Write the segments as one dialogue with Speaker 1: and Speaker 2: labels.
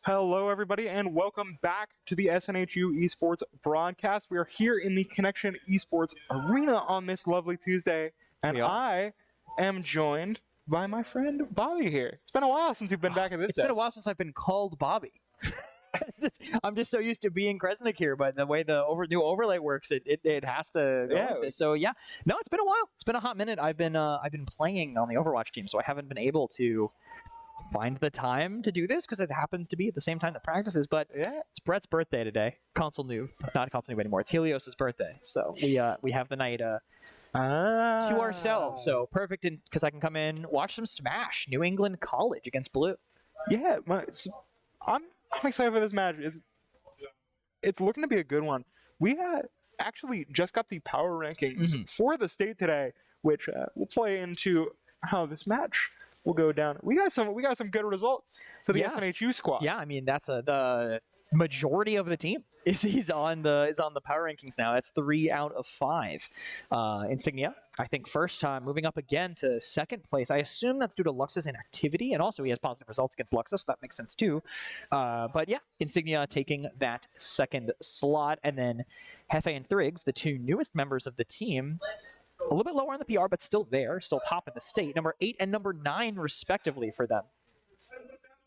Speaker 1: Hello, everybody, and welcome back to the SNHU Esports broadcast. We are here in the Connection Esports Arena on this lovely Tuesday, and I am joined by my friend Bobby here. It's been a while since you've been back at this.
Speaker 2: It's been a while since I've been called Bobby. I'm just so used to being Kresnik here, but the way the new overlay works, it has to go with this. So yeah, no, it's been a while. It's been a hot minute. I've been playing on the Overwatch team, so I haven't been able to find the time to do this because it happens to be at the same time that practices. But yeah, it's Brett's birthday today. Not Console New anymore. It's Helios's birthday, so we have the night to ourselves. So perfect, because I can come in, watch some Smash, New England College against Blue.
Speaker 1: Yeah, I'm excited for this match. It's looking to be a good one. We actually just got the power rankings for the state today, which will play into how this match will go down. We got some good results for the SNHU squad.
Speaker 2: Yeah, I mean that's the majority of the team is on the power rankings now. That's 3 out of 5. Insignia, I think, first time moving up again to second place. I assume that's due to Lux's inactivity, and also he has positive results against Luxus, so that makes sense too. But yeah, Insignia taking that second slot, and then Hefe and Thrigs, the two newest members of the team, a little bit lower in the PR, but still there, still top in the state, number 8 and number 9 respectively for them.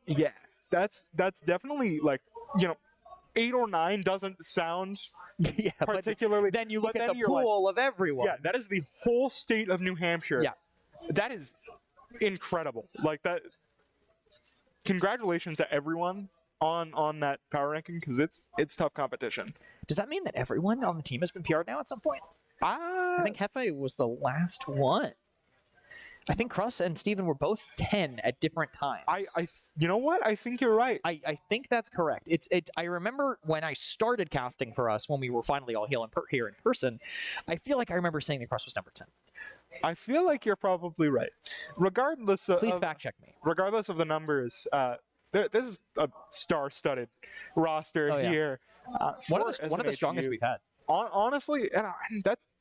Speaker 1: Yeah, that's definitely, like, 8 or 9 doesn't sound particularly.
Speaker 2: Then you look at the pool of everyone.
Speaker 1: Yeah, that is the whole state of New Hampshire.
Speaker 2: Yeah,
Speaker 1: that is incredible. Like that. Congratulations to everyone on that power ranking, because it's tough competition.
Speaker 2: Does that mean that everyone on the team has been PR'd now at some point? I think Hefe was the last one. I think Cross and Steven were both 10 at different times.
Speaker 1: You know what? I think you're right.
Speaker 2: I think that's correct. I remember when I started casting for us, when we were finally all here in person, I feel like I remember saying that Cross was number 10.
Speaker 1: I feel like you're probably right. Regardless of...
Speaker 2: Please fact check me.
Speaker 1: Regardless of the numbers, this is a star-studded roster here.
Speaker 2: One of the strongest we've had.
Speaker 1: Honestly, and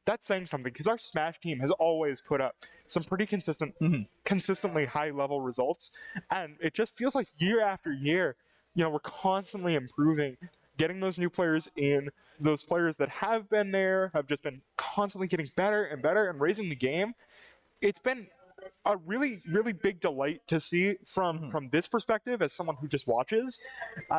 Speaker 1: that's saying something, because our Smash team has always put up some pretty consistently high-level results, and it just feels like year after year, we're constantly improving, getting those new players in. Those players that have been there have just been constantly getting better and better and raising the game. It's been a really, really big delight to see from this perspective, as someone who just watches,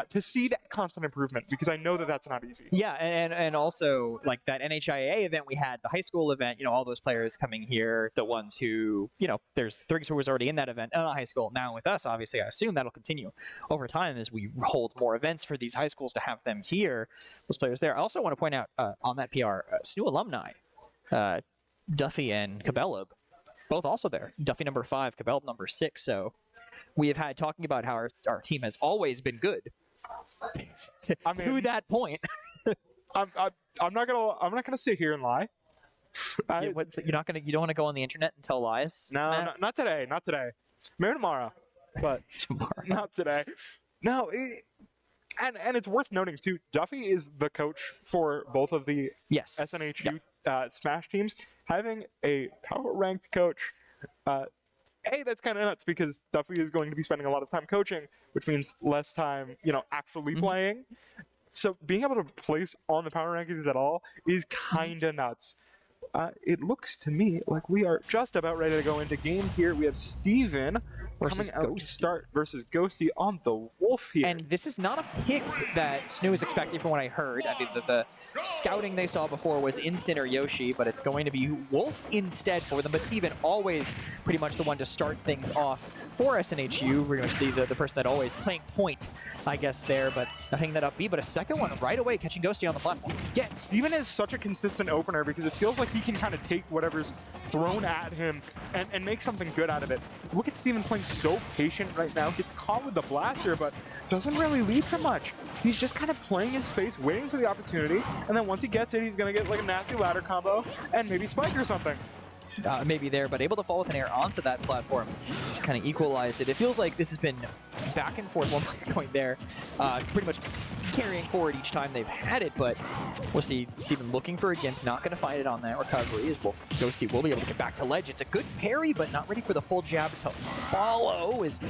Speaker 1: to see that constant improvement, because I know that that's not easy.
Speaker 2: Yeah, and also, like, that NHIA event we had, the high school event, all those players coming here, the ones who, there's Thrigs who was already in that event, high school. Now with us, obviously, I assume that'll continue over time as we hold more events for these high schools to have them here, those players there. I also want to point out on that PR, SNHU alumni, Duffy and Cabellab, both also there. Duffy number 5, Cabellab number 6. So we have had talking about how our team has always been good. To that point.
Speaker 1: I'm not gonna sit here and lie.
Speaker 2: You don't want to go on the internet and tell lies?
Speaker 1: No, not today. Not today. Maybe tomorrow, but not today. No, and it's worth noting too. Duffy is the coach for both of the SNHU Smash teams. Having a power ranked coach, that's kind of nuts, because Duffy is going to be spending a lot of time coaching, which means less time, actually playing. So being able to place on the power rankings at all is kind of nuts. It looks to me like we are just about ready to go into game here. We have Steven coming out to start versus Ghosty on the Wolf here.
Speaker 2: And this is not a pick that SNHU is expecting from what I heard. I mean, the scouting they saw before was Incin or Yoshi, but it's going to be Wolf instead for them. But Steven, always pretty much the one to start things off for SNHU. We're going to be the person that always playing point, I guess, there, but hanging that up B. But a second one right away, catching Ghosty on the platform.
Speaker 1: Yeah, Steven is such a consistent opener, because it feels like he can kind of take whatever's thrown at him and make something good out of it. Look at Steven playing so patient right now. Gets caught with the blaster, but doesn't really lead for much. He's just kind of playing his space, waiting for the opportunity, and then once he gets it, he's going to get like a nasty ladder combo and maybe spike or something.
Speaker 2: Maybe there, but able to fall with an air onto that platform to kind of equalize it. It feels like this has been back and forth, one point there. Pretty much carrying forward each time they've had it, but we'll see Steven looking for a gimp, not going to find it on that recovery, as Ghosty will be able to get back to ledge. It's a good parry, but not ready for the full jab to follow, as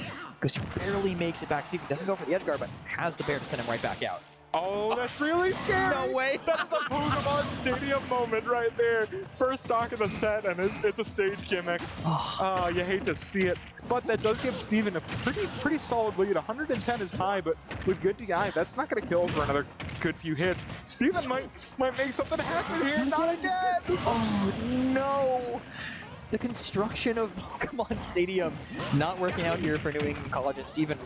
Speaker 2: Ghosty barely makes it back. Steven doesn't go for the edge guard, but has the bear to send him right back out.
Speaker 1: Oh, that's really scary.
Speaker 2: No way.
Speaker 1: That is a Pokemon Stadium moment right there. First stock of the set, and it's a stage gimmick. Oh, you hate to see it. But that does give Steven a pretty solid lead. 110 is high, but with good DI, that's not going to kill for another good few hits. Steven might make something happen here. Not again.
Speaker 2: Oh, no. The construction of Pokemon Stadium not working out here for New England College, and Steven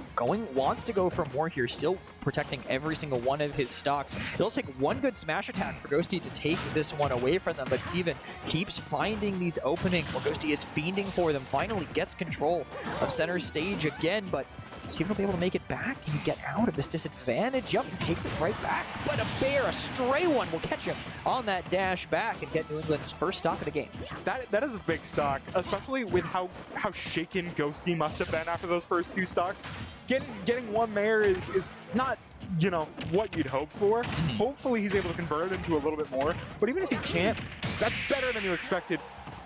Speaker 2: wants to go for more here, still protecting every single one of his stocks. It'll take one good smash attack for Ghosty to take this one away from them, but Steven keeps finding these openings while Ghosty is fiending for them, finally gets control of center stage again, but Steven will be able to make it back. Can he get out of this disadvantage? Yep, he takes it right back. But a bear, a stray one, will catch him on that dash back and get New England's first stock of the game.
Speaker 1: That is a big stock, especially with how shaken Ghosty must have been after those first two stocks. Getting one there is not, you know, what you'd hope for. Hopefully he's able to convert it into a little bit more. But even if he can't, that's better than you expected.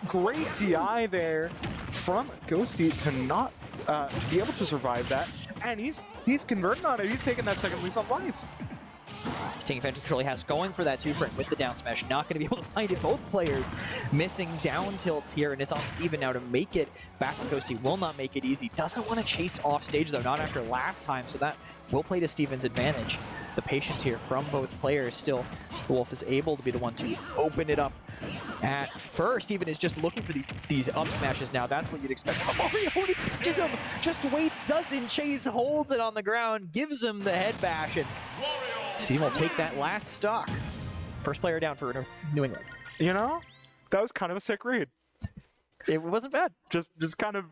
Speaker 1: Great DI there from Ghosty to not be able to survive that, and he's converting on it. He's taking that second lease on life.
Speaker 2: He's taking advantage of control he has, going for that 2-frame with the down smash. Not going to be able to find it. Both players missing down tilts here, and it's on Steven now to make it back. Ghosty will not make it easy. Doesn't want to chase off stage, though, not after last time, so that will play to Steven's advantage. The patience here from both players. Still, the Wolf is able to be the one to open it up at first. Steven is just looking for these up smashes now. That's what you'd expect. Mario just waits, doesn't chase, holds it on the ground, gives him the head bash, and Steven will take that last stock. First player down for New England.
Speaker 1: You know, that was kind of a sick read.
Speaker 2: It wasn't bad.
Speaker 1: Just kind of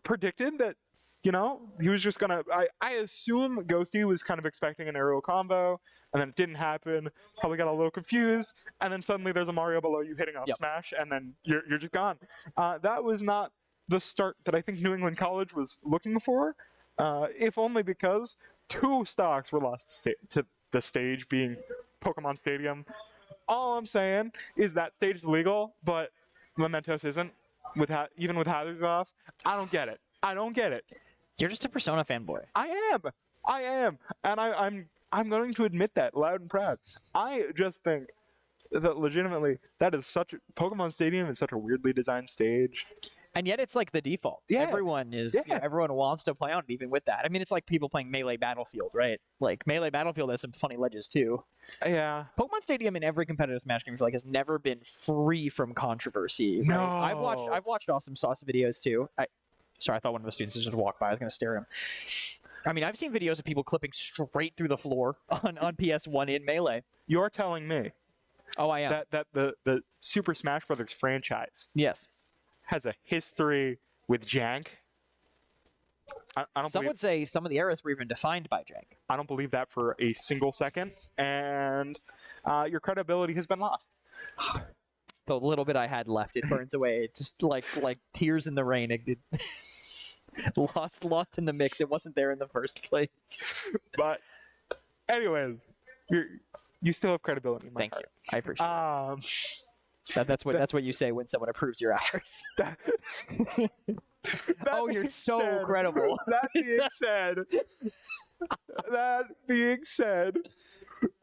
Speaker 1: predicted that, you know, he was just gonna. I assume Ghosty was kind of expecting an aerial combo, and then it didn't happen. Probably got a little confused, and then suddenly there's a Mario below you hitting up smash, and then you're just gone. That was not the start that I think New England College was looking for, if only because two stocks were lost to the stage being Pokemon Stadium. All I'm saying is that stage is legal, but Mementos isn't. Even with hazards off, I don't get it.
Speaker 2: You're just a Persona fanboy.
Speaker 1: I am, and I'm going to admit that loud and proud. I just think that legitimately Pokemon Stadium is such a weirdly designed stage.
Speaker 2: And yet it's like the default.
Speaker 1: Yeah.
Speaker 2: Everyone wants to play on it, even with that. I mean, it's like people playing Melee Battlefield, right? Like Melee Battlefield has some funny ledges too.
Speaker 1: Yeah.
Speaker 2: Pokemon Stadium in every competitive Smash game I feel like has never been free from controversy. Right?
Speaker 1: No.
Speaker 2: I've watched Awesome Sauce videos too. Sorry, I thought one of the students was just walk by. I was going to stare at him. I mean, I've seen videos of people clipping straight through the floor on PS1 in Melee.
Speaker 1: You're telling me
Speaker 2: Oh, I am.
Speaker 1: that the Super Smash Brothers franchise
Speaker 2: Yes.
Speaker 1: has a history with jank?
Speaker 2: Some would say some of the eras were even defined by jank.
Speaker 1: I don't believe that for a single second, and your credibility has been lost.
Speaker 2: The little bit I had left, it burns away. It's just like tears in the rain. It lost in the mix. It wasn't there in the first place.
Speaker 1: But anyways, you still have credibility in my
Speaker 2: Thank
Speaker 1: heart.
Speaker 2: you. I appreciate it. That's what you say when someone approves your hours. Oh, you're so credible.
Speaker 1: That being said,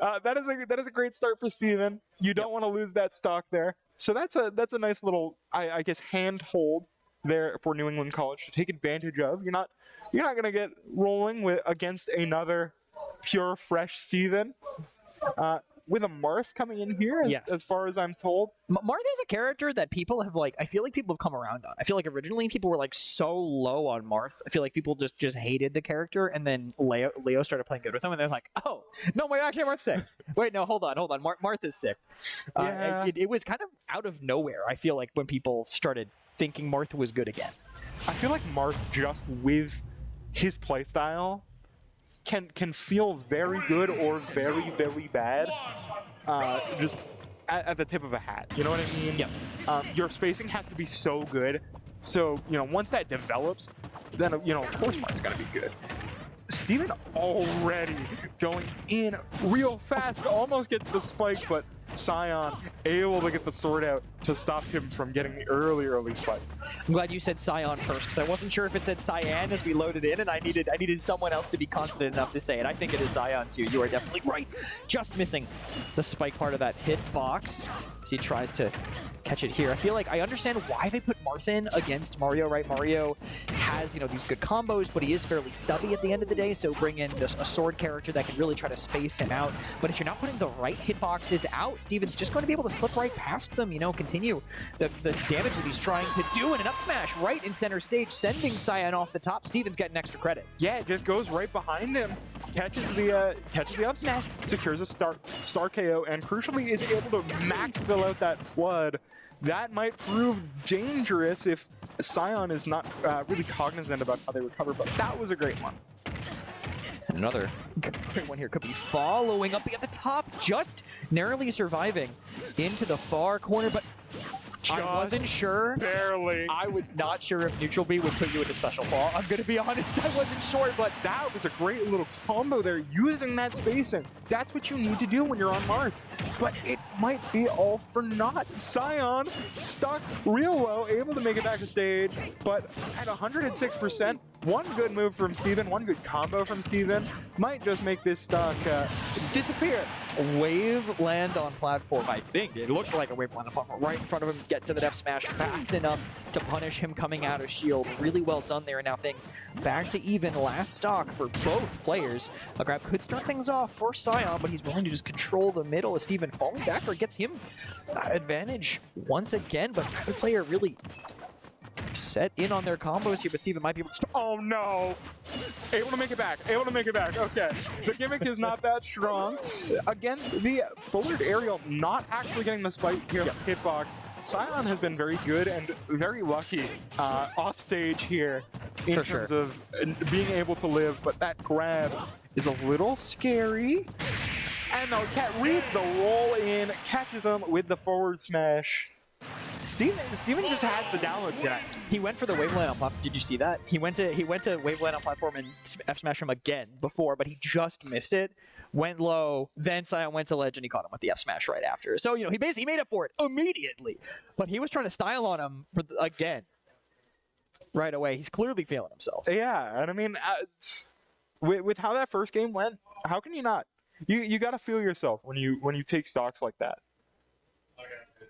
Speaker 1: that is a great start for Steven. You don't want to lose that stock there. So that's a nice little, I guess, handhold there for New England College to take advantage of. You're not gonna get rolling against another pure fresh Steven. With a Marth coming in here, as far as I'm told.
Speaker 2: Marth is a character that people have I feel like people have come around on. I feel like originally people were so low on Marth. I feel like people just hated the character, and then Leo started playing good with him, and they're like, oh, no, wait, actually Marth's sick. Wait, no, hold on. Marth is sick.
Speaker 1: Yeah.
Speaker 2: It was kind of out of nowhere, I feel like, when people started thinking Marth was good again.
Speaker 1: I feel like Marth, just with his playstyle, can feel very good or very, very bad, just at the tip of a hat. You know what I mean?
Speaker 2: Yeah.
Speaker 1: Your spacing has to be so good. So, once that develops, then, of course Marth's got to be good. Steven already going in real fast, almost gets the spike, but Scion able to get the sword out to stop him from getting the early spike.
Speaker 2: I'm glad you said Scion first, because I wasn't sure if it said Cyan as we loaded in, and I needed someone else to be confident enough to say it. I think it is Scion too. You are definitely right. Just missing the spike part of that hitbox as he tries to catch it here. I feel like I understand why they put Marth in against Mario, right? Mario has, these good combos, but he is fairly stubby at the end of the day, so bring in a sword character that can really try to space him out. But if you're not putting the right hitboxes out, Steven's just going to be able to slip right past them, continue the damage that he's trying to do, and an up smash right in center stage, sending Cyan off the top. Steven's getting extra credit.
Speaker 1: Yeah, it just goes right behind him, catches the up smash, secures a star KO, and crucially is able to max fill out that flood. That might prove dangerous if Scion is not really cognizant about how they recover, but that was a great one.
Speaker 2: And another great one here could be following up at the top, just narrowly surviving into the far corner, but I wasn't sure.
Speaker 1: Barely.
Speaker 2: I was not sure if neutral B would put you into special fall. I'm going to be honest, I wasn't sure, but
Speaker 1: that was a great little combo there, using that spacing. That's what you need to do when you're on Marth. But it might be all for naught. Scion stuck real low, able to make it back to stage, but at 106%, one good move from Steven, one good combo from Steven might just make this stock disappear.
Speaker 2: Wave land on platform, I think. It looked like a wave land on platform right in front of him. Get to the F smash fast enough to punish him coming out of shield. Really well done there. And now things back to even. Last stock for both players. A grab could start things off for Scion, but he's willing to just control the middle as Steven falling back or gets him that advantage once again. But the player really set in on their combos here, but Steven might be able to
Speaker 1: oh no! Able to make it back, okay. The gimmick is not that strong. Again, the forward aerial not actually getting the spike here, hitbox. Scion has been very good and very lucky off stage here in terms of being able to live, but that grab is a little scary. And the cat reads the roll in, catches him with the forward smash. Steven just had the download check.
Speaker 2: He went for the wave land on platform. Did you see that? He went to wave land on platform and F smash him again before, but he just missed it. Went low, then Scion went to ledge and he caught him with the F smash right after. So he basically made up for it immediately. But he was trying to style on him for again right away. He's clearly feeling himself.
Speaker 1: Yeah, and I mean, with how that first game went, how can you not? You got to feel yourself when you take stocks like that.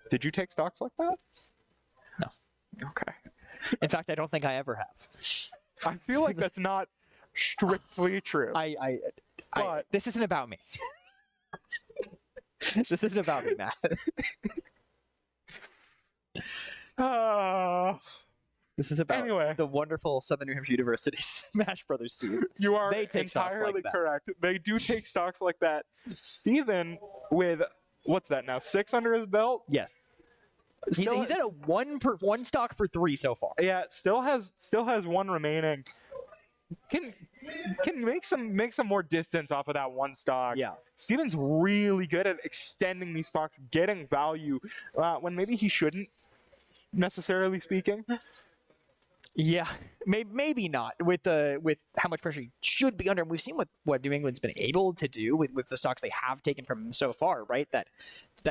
Speaker 1: Did you take stocks like that?
Speaker 2: No.
Speaker 1: Okay.
Speaker 2: In fact, I don't think I ever have.
Speaker 1: I feel like that's not strictly true.
Speaker 2: This isn't about me. This isn't about me, Matt. This is about the wonderful Southern New Hampshire University Smash Brothers team.
Speaker 1: You are
Speaker 2: they take
Speaker 1: entirely
Speaker 2: like
Speaker 1: correct. They do take stocks like that. Steven with what's that now? 6 under his belt?
Speaker 2: Yes. He's at a one stock for 3 so far.
Speaker 1: Yeah, still has 1 remaining. Can make some more distance off of that 1 stock.
Speaker 2: Yeah.
Speaker 1: Steven's really good at extending these stocks, getting value when maybe he shouldn't, necessarily speaking.
Speaker 2: Yeah, maybe not with how much pressure he should be under. We've seen what New England's been able to do with the stocks they have taken from him so far, right? That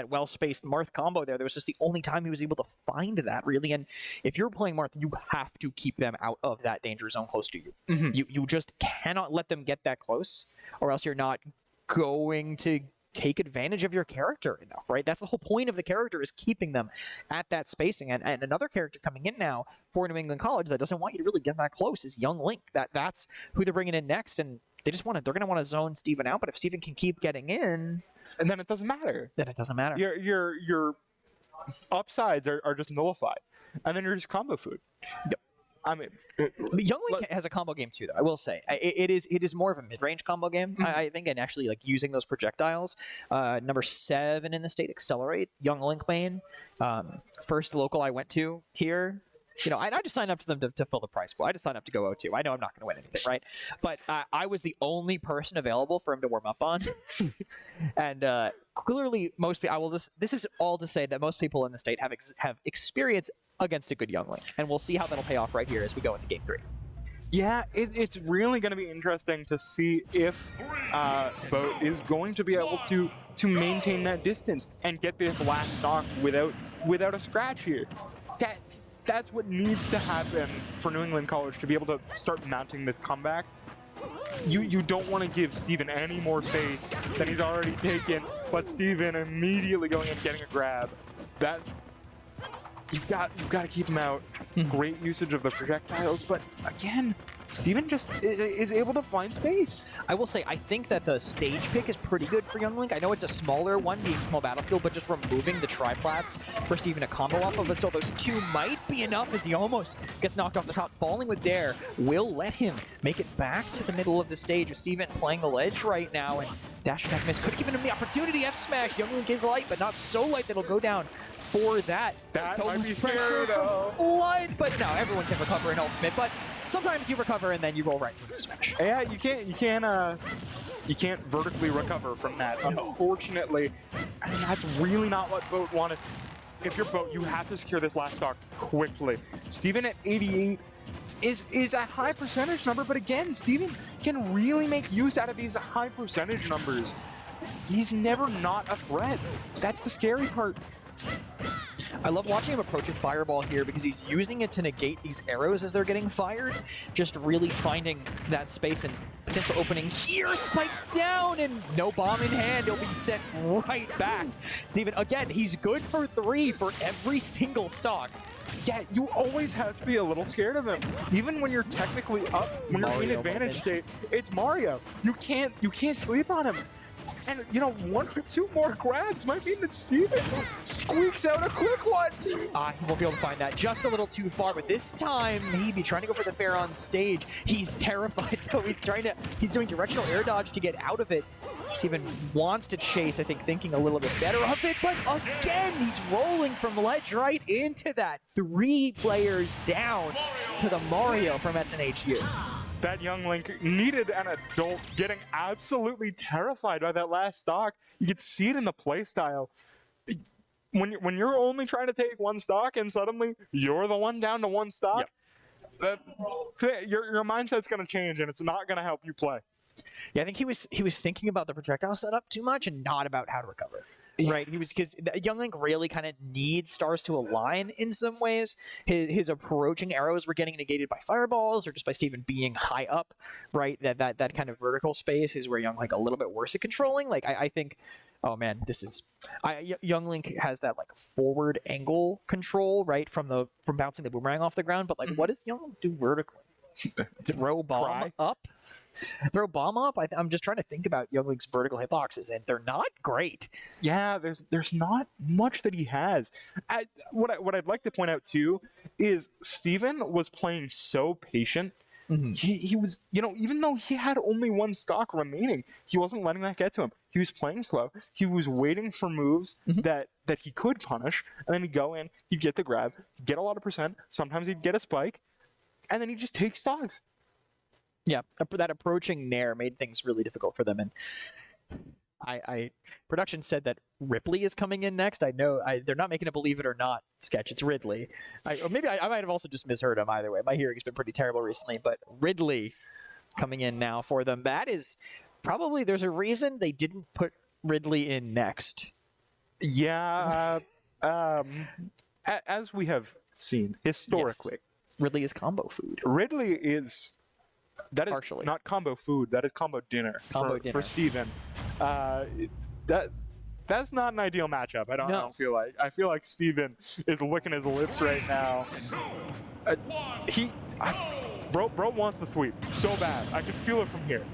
Speaker 2: well-spaced Marth combo there was just the only time he was able to find that, really. And if you're playing Marth, you have to keep them out of that danger zone close to you. Mm-hmm. You just cannot let them get that close, or else you're not going to take advantage of your character enough, right? That's the whole point of the character, is keeping them at that spacing. And another character coming in now for New England College that doesn't want you to really get that close is Young Link. That's who they're bringing in next, and they're going to want to zone Steven out. But if Steven can keep getting in,
Speaker 1: and then it doesn't matter. Your upsides are just nullified, and then you're just combo food.
Speaker 2: Yep.
Speaker 1: I mean,
Speaker 2: Young Link has a combo game too, though. I will say it is more of a mid-range combo game, mm-hmm. I think, and actually like using those projectiles. Number 7 in the state, Accelerate, Young Link main. First local I went to here. I just signed up to them to fill the price pool. I just signed up to go O2. I know I'm not going to win anything, right? But I was the only person available for him to warm up on, and clearly most people. This is all to say that most people in the state have experience against a good Young Link, and we'll see how that'll pay off right here as we go into Game 3.
Speaker 1: Yeah, it's really going to be interesting to see if Boat is going to be able to maintain that distance and get this last stock without a scratch here. That's what needs to happen for New England College to be able to start mounting this comeback. You don't want to give Steven any more space than he's already taken, but Steven immediately going and getting a grab. You've got to keep him out. Great usage of the projectiles, but again, Steven just is able to find space.
Speaker 2: I will say, I think that the stage pick is pretty good for Young Link. I know it's a smaller one, being small battlefield, but just removing the triplats for Steven to combo off of, but still those two might be enough as he almost gets knocked off the top. Falling with Dare will let him make it back to the middle of the stage with Steven playing the ledge right now, and dash attack miss could have given him the opportunity. F smash. Young Link is light, but not so light that he'll go down for that.
Speaker 1: That might be scary though.
Speaker 2: Blood, but no, everyone can recover an ultimate, but sometimes you recover and then you roll right through the smash.
Speaker 1: Yeah, you can't vertically recover from that, unfortunately. And that's really not what Boat wanted. If you're Boat, you have to secure this last stock quickly. Steven at 88 is a high percentage number, but again, Steven can really make use out of these high percentage numbers. He's never not a threat. That's the scary part.
Speaker 2: I love watching him approach with Fireball here because he's using it to negate these arrows as they're getting fired. Just really finding that space and potential opening here. Spiked down and no bomb in hand. He'll be sent right back. Steven, again, he's good for 3 for every single stock.
Speaker 1: Yeah, you always have to be a little scared of him. Even when you're technically up, when you're in advantage state, it's Mario. You can't sleep on him. And, 1 or 2 more grabs might mean that Steven squeaks out a quick one.
Speaker 2: He won't be able to find that just a little too far, but this time, maybe trying to go for the fair on stage. He's terrified, though. He's doing directional air dodge to get out of it. Steven wants to chase, I think, thinking a little bit better of it, but again, he's rolling from ledge right into that. 3 players down to the Mario from SNHU.
Speaker 1: That Young Link needed an adult getting absolutely terrified by that last stock. You could see it in the playstyle. When you're only trying to take 1 stock and suddenly you're the one down to 1 stock, your mindset's going to change and it's not going to help you play.
Speaker 2: Yeah, I think he was thinking about the projectile setup too much and not about how to recover. Right, because Young Link really kind of needs stars to align in some ways. His approaching arrows were getting negated by fireballs or just by Steven being high up. Right, that kind of vertical space is where Young Link a little bit worse at controlling. Like I think, oh man, Young Link has that like forward angle control right from bouncing the boomerang off the ground. But like, what does Young Link do vertically? Throw bomb up. Throw bomb up. I'm just trying to think about Young Link's vertical hitboxes, and they're not great.
Speaker 1: Yeah, there's not much that he has. What I'd like to point out too is Steven was playing so patient. He was, even though he had only 1 stock remaining, he wasn't letting that get to him. He was playing slow. He was waiting for moves that he could punish, and then he'd go in, he'd get the grab, get a lot of percent. Sometimes he'd get a spike, and then he'd just take stocks.
Speaker 2: Yeah, that approaching nair made things really difficult for them. And production said that Ripley is coming in next. I know they're not making a believe it or not sketch. It's Ridley. Or maybe I might have also just misheard him either way. My hearing's been pretty terrible recently, but Ridley coming in now for them. That is probably, there's a reason they didn't put Ridley in next.
Speaker 1: Yeah, as we have seen historically.
Speaker 2: Yes. Ridley is combo food.
Speaker 1: Ridley is... That is
Speaker 2: partially
Speaker 1: not combo food. That is combo dinner for Steven. That's not an ideal matchup. I don't feel like. I feel like Steven is licking his lips right now. Bro wants the sweep so bad. I can feel it from here.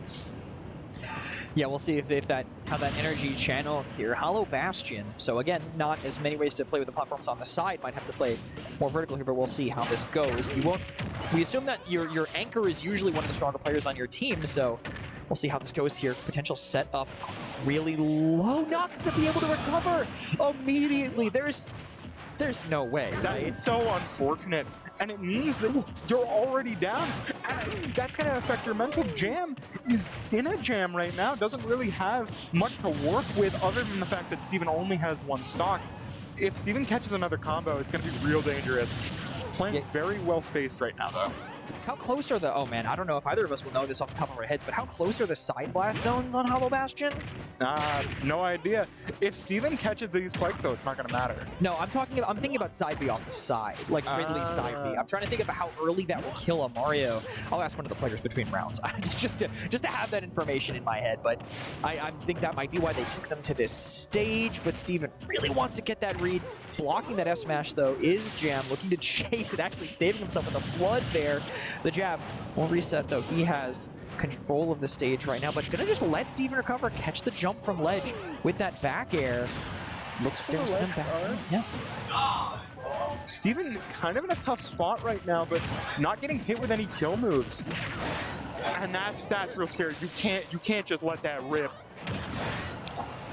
Speaker 2: Yeah, we'll see how that energy channels here. Hollow Bastion. So again, not as many ways to play with the platforms on the side. Might have to play more vertical here, but we'll see how this goes. We assume that your anchor is usually one of the stronger players on your team, so we'll see how this goes here. Potential set up really low. Not going to be able to recover immediately. There's no way.
Speaker 1: That is so unfortunate. And it means that you're already down. And that's going to affect your mental. Jam is in a jam right now. Doesn't really have much to work with other than the fact that Steven only has 1 stock. If Steven catches another combo, it's going to be real dangerous. Playing very well spaced right now, though.
Speaker 2: How close are the... Oh, man, I don't know if either of us will know this off the top of our heads, but how close are the side blast zones on Hollow Bastion?
Speaker 1: No idea. If Steven catches these spikes, though, it's not going to matter.
Speaker 2: No, I'm thinking about side B off the side, like Ridley's side B. I'm trying to think about how early that will kill a Mario. I'll ask one of the players between rounds, just to have that information in my head. But I think that might be why they took them to this stage. But Steven really wants to get that read. Blocking that F smash though is Jam, looking to chase it, actually saving himself with a flood there. The jab will reset though. He has control of the stage right now, but gonna just let Steven recover, catch the jump from ledge with that back air.
Speaker 1: Looks to the ledge.
Speaker 2: Yeah.
Speaker 1: Steven kind of in a tough spot right now, but not getting hit with any kill moves. And that's real scary. You can't just let that rip.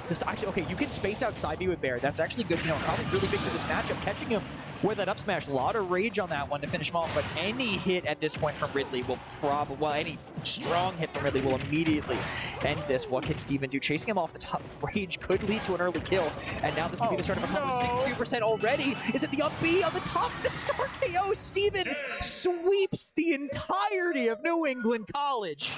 Speaker 2: This actually, okay, you can space out side B with Bear. That's actually good to know. Probably really big for this matchup. Catching him with that up smash. A lot of rage on that one to finish him off, but any hit at this point from Ridley will probably, well, any strong hit from Ridley will immediately end this. What can Steven do? Chasing him off the top of rage could lead to an early kill, and now this could be the start of a combo. 63% already. Is it the up B on the top? The start KO. Steven sweeps the entirety of New England College.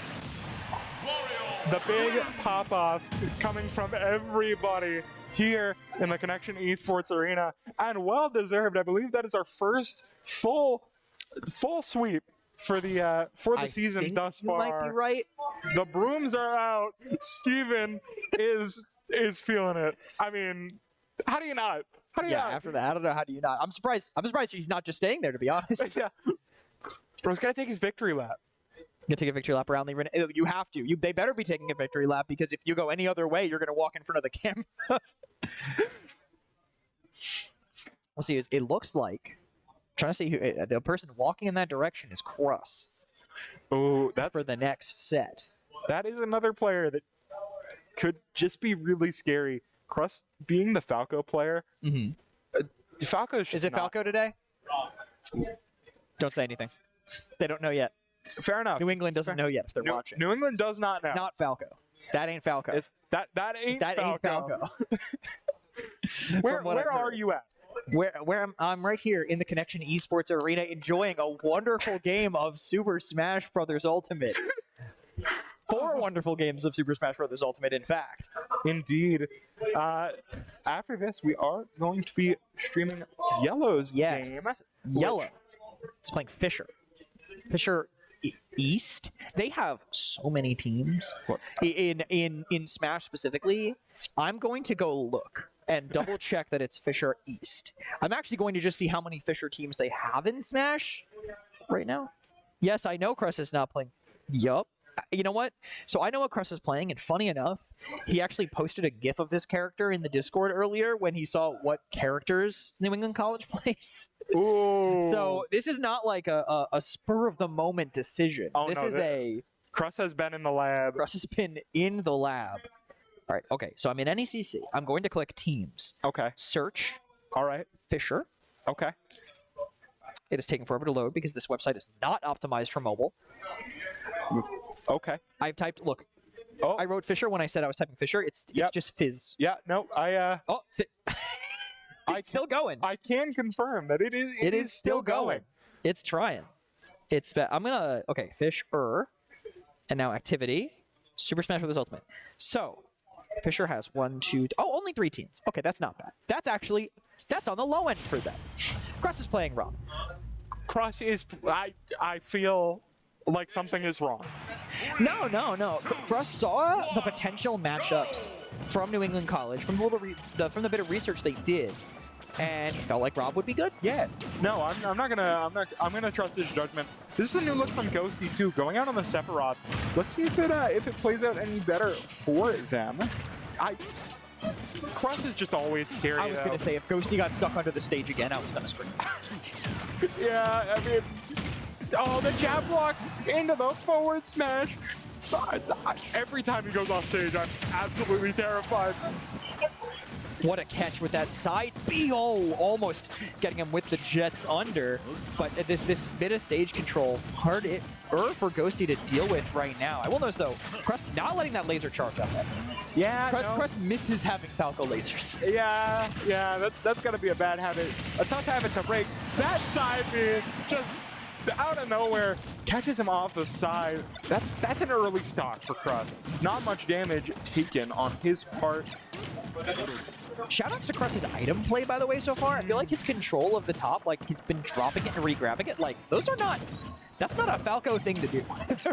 Speaker 1: The big pop-off coming from everybody here in the Connection Esports Arena, and well-deserved. I believe that is our first full sweep for the season thus far.
Speaker 2: You might be right.
Speaker 1: The brooms are out. Steven is feeling it. I mean, how do you not? How do you not?
Speaker 2: After that, I don't know how do you not. I'm surprised he's not just staying there, to be honest.
Speaker 1: Yeah. Bro's gotta take his victory lap.
Speaker 2: You take a victory lap around the arena. You have to. They better be taking a victory lap, because if you go any other way, you're going to walk in front of the camera. We'll see. It looks like, I'm trying to see who the person walking in that direction is Cross.
Speaker 1: Oh, that's
Speaker 2: for the next set.
Speaker 1: That is another player that could just be really scary. Cross being the Falco player.
Speaker 2: Mm-hmm.
Speaker 1: Falco
Speaker 2: is it Falco today? Don't say anything. They don't know yet.
Speaker 1: Fair enough.
Speaker 2: New England doesn't know yet if they're watching.
Speaker 1: New England does not know.
Speaker 2: It's not Falco. That ain't Falco.
Speaker 1: That ain't Falco. Where are you at?
Speaker 2: I'm right here in the Connection Esports Arena, enjoying a wonderful game of Super Smash Bros. Ultimate. 4 wonderful games of Super Smash Bros. Ultimate, in fact.
Speaker 1: Indeed. After this, we are going to be streaming Yellow's game.
Speaker 2: Yellow. It's playing Fisher. Fisher East. They have so many teams in Smash specifically. I'm going to go look and double check that it's Fisher East. I'm actually going to just see how many Fisher teams they have in Smash right now. Yes, I know Crus is not playing. Yup. You know what? So I know what Crus is playing, and funny enough, he actually posted a GIF of this character in the Discord earlier when he saw what characters New England College plays.
Speaker 1: Ooh.
Speaker 2: So this is not like a spur of the moment decision.
Speaker 1: Crus has been in the lab.
Speaker 2: Crus has been in the lab. All right. Okay. So I'm in NECC. I'm going to click Teams.
Speaker 1: Okay.
Speaker 2: Search.
Speaker 1: All right.
Speaker 2: Fisher.
Speaker 1: Okay.
Speaker 2: It is taking forever to load because this website is not optimized for mobile.
Speaker 1: Okay.
Speaker 2: I've typed. Look. Oh. I wrote Fisher when I said I was typing Fisher. It's just Fizz.
Speaker 1: Yeah. No.
Speaker 2: It's still going.
Speaker 1: I can confirm that it is still going.
Speaker 2: It's trying. I'm gonna Fisher, and now activity, Super Smash Bros. Ultimate. So Fisher has 1, 2. Only 3 teams. Okay, that's not bad. That's on the low end for them. Crus is playing wrong.
Speaker 1: Crus is. I feel like something is wrong.
Speaker 2: No. Crus saw the potential matchups from New England College, from the bit of research they did, and felt like Rob would be good.
Speaker 1: Yeah. No, I'm gonna trust his judgment. This is a new look from Ghosty too, going out on the Sephiroth. Let's see if it plays out any better for them. Crus is just always scary.
Speaker 2: I was gonna say, if Ghosty got stuck under the stage again, I was gonna scream.
Speaker 1: Yeah, I mean, the jab blocks into the forward smash. Every time he goes off stage, I'm absolutely terrified.
Speaker 2: What a catch with that side B. Almost getting him with the jets under. But this bit of stage control, harder for Ghosty to deal with right now. I will notice, though, Crus not letting that laser charge up.
Speaker 1: Yeah,
Speaker 2: Crus misses having Falco lasers.
Speaker 1: Yeah, that's got to be a bad habit. A tough habit to break. That side B just out of nowhere, catches him off the side. That's an early stock for Crust. Not much damage taken on his part.
Speaker 2: Shoutouts to Crust's item play, by the way, so far. I feel like his control of the top, like he's been dropping it and re-grabbing it. Like, those are not... That's not a Falco thing to do,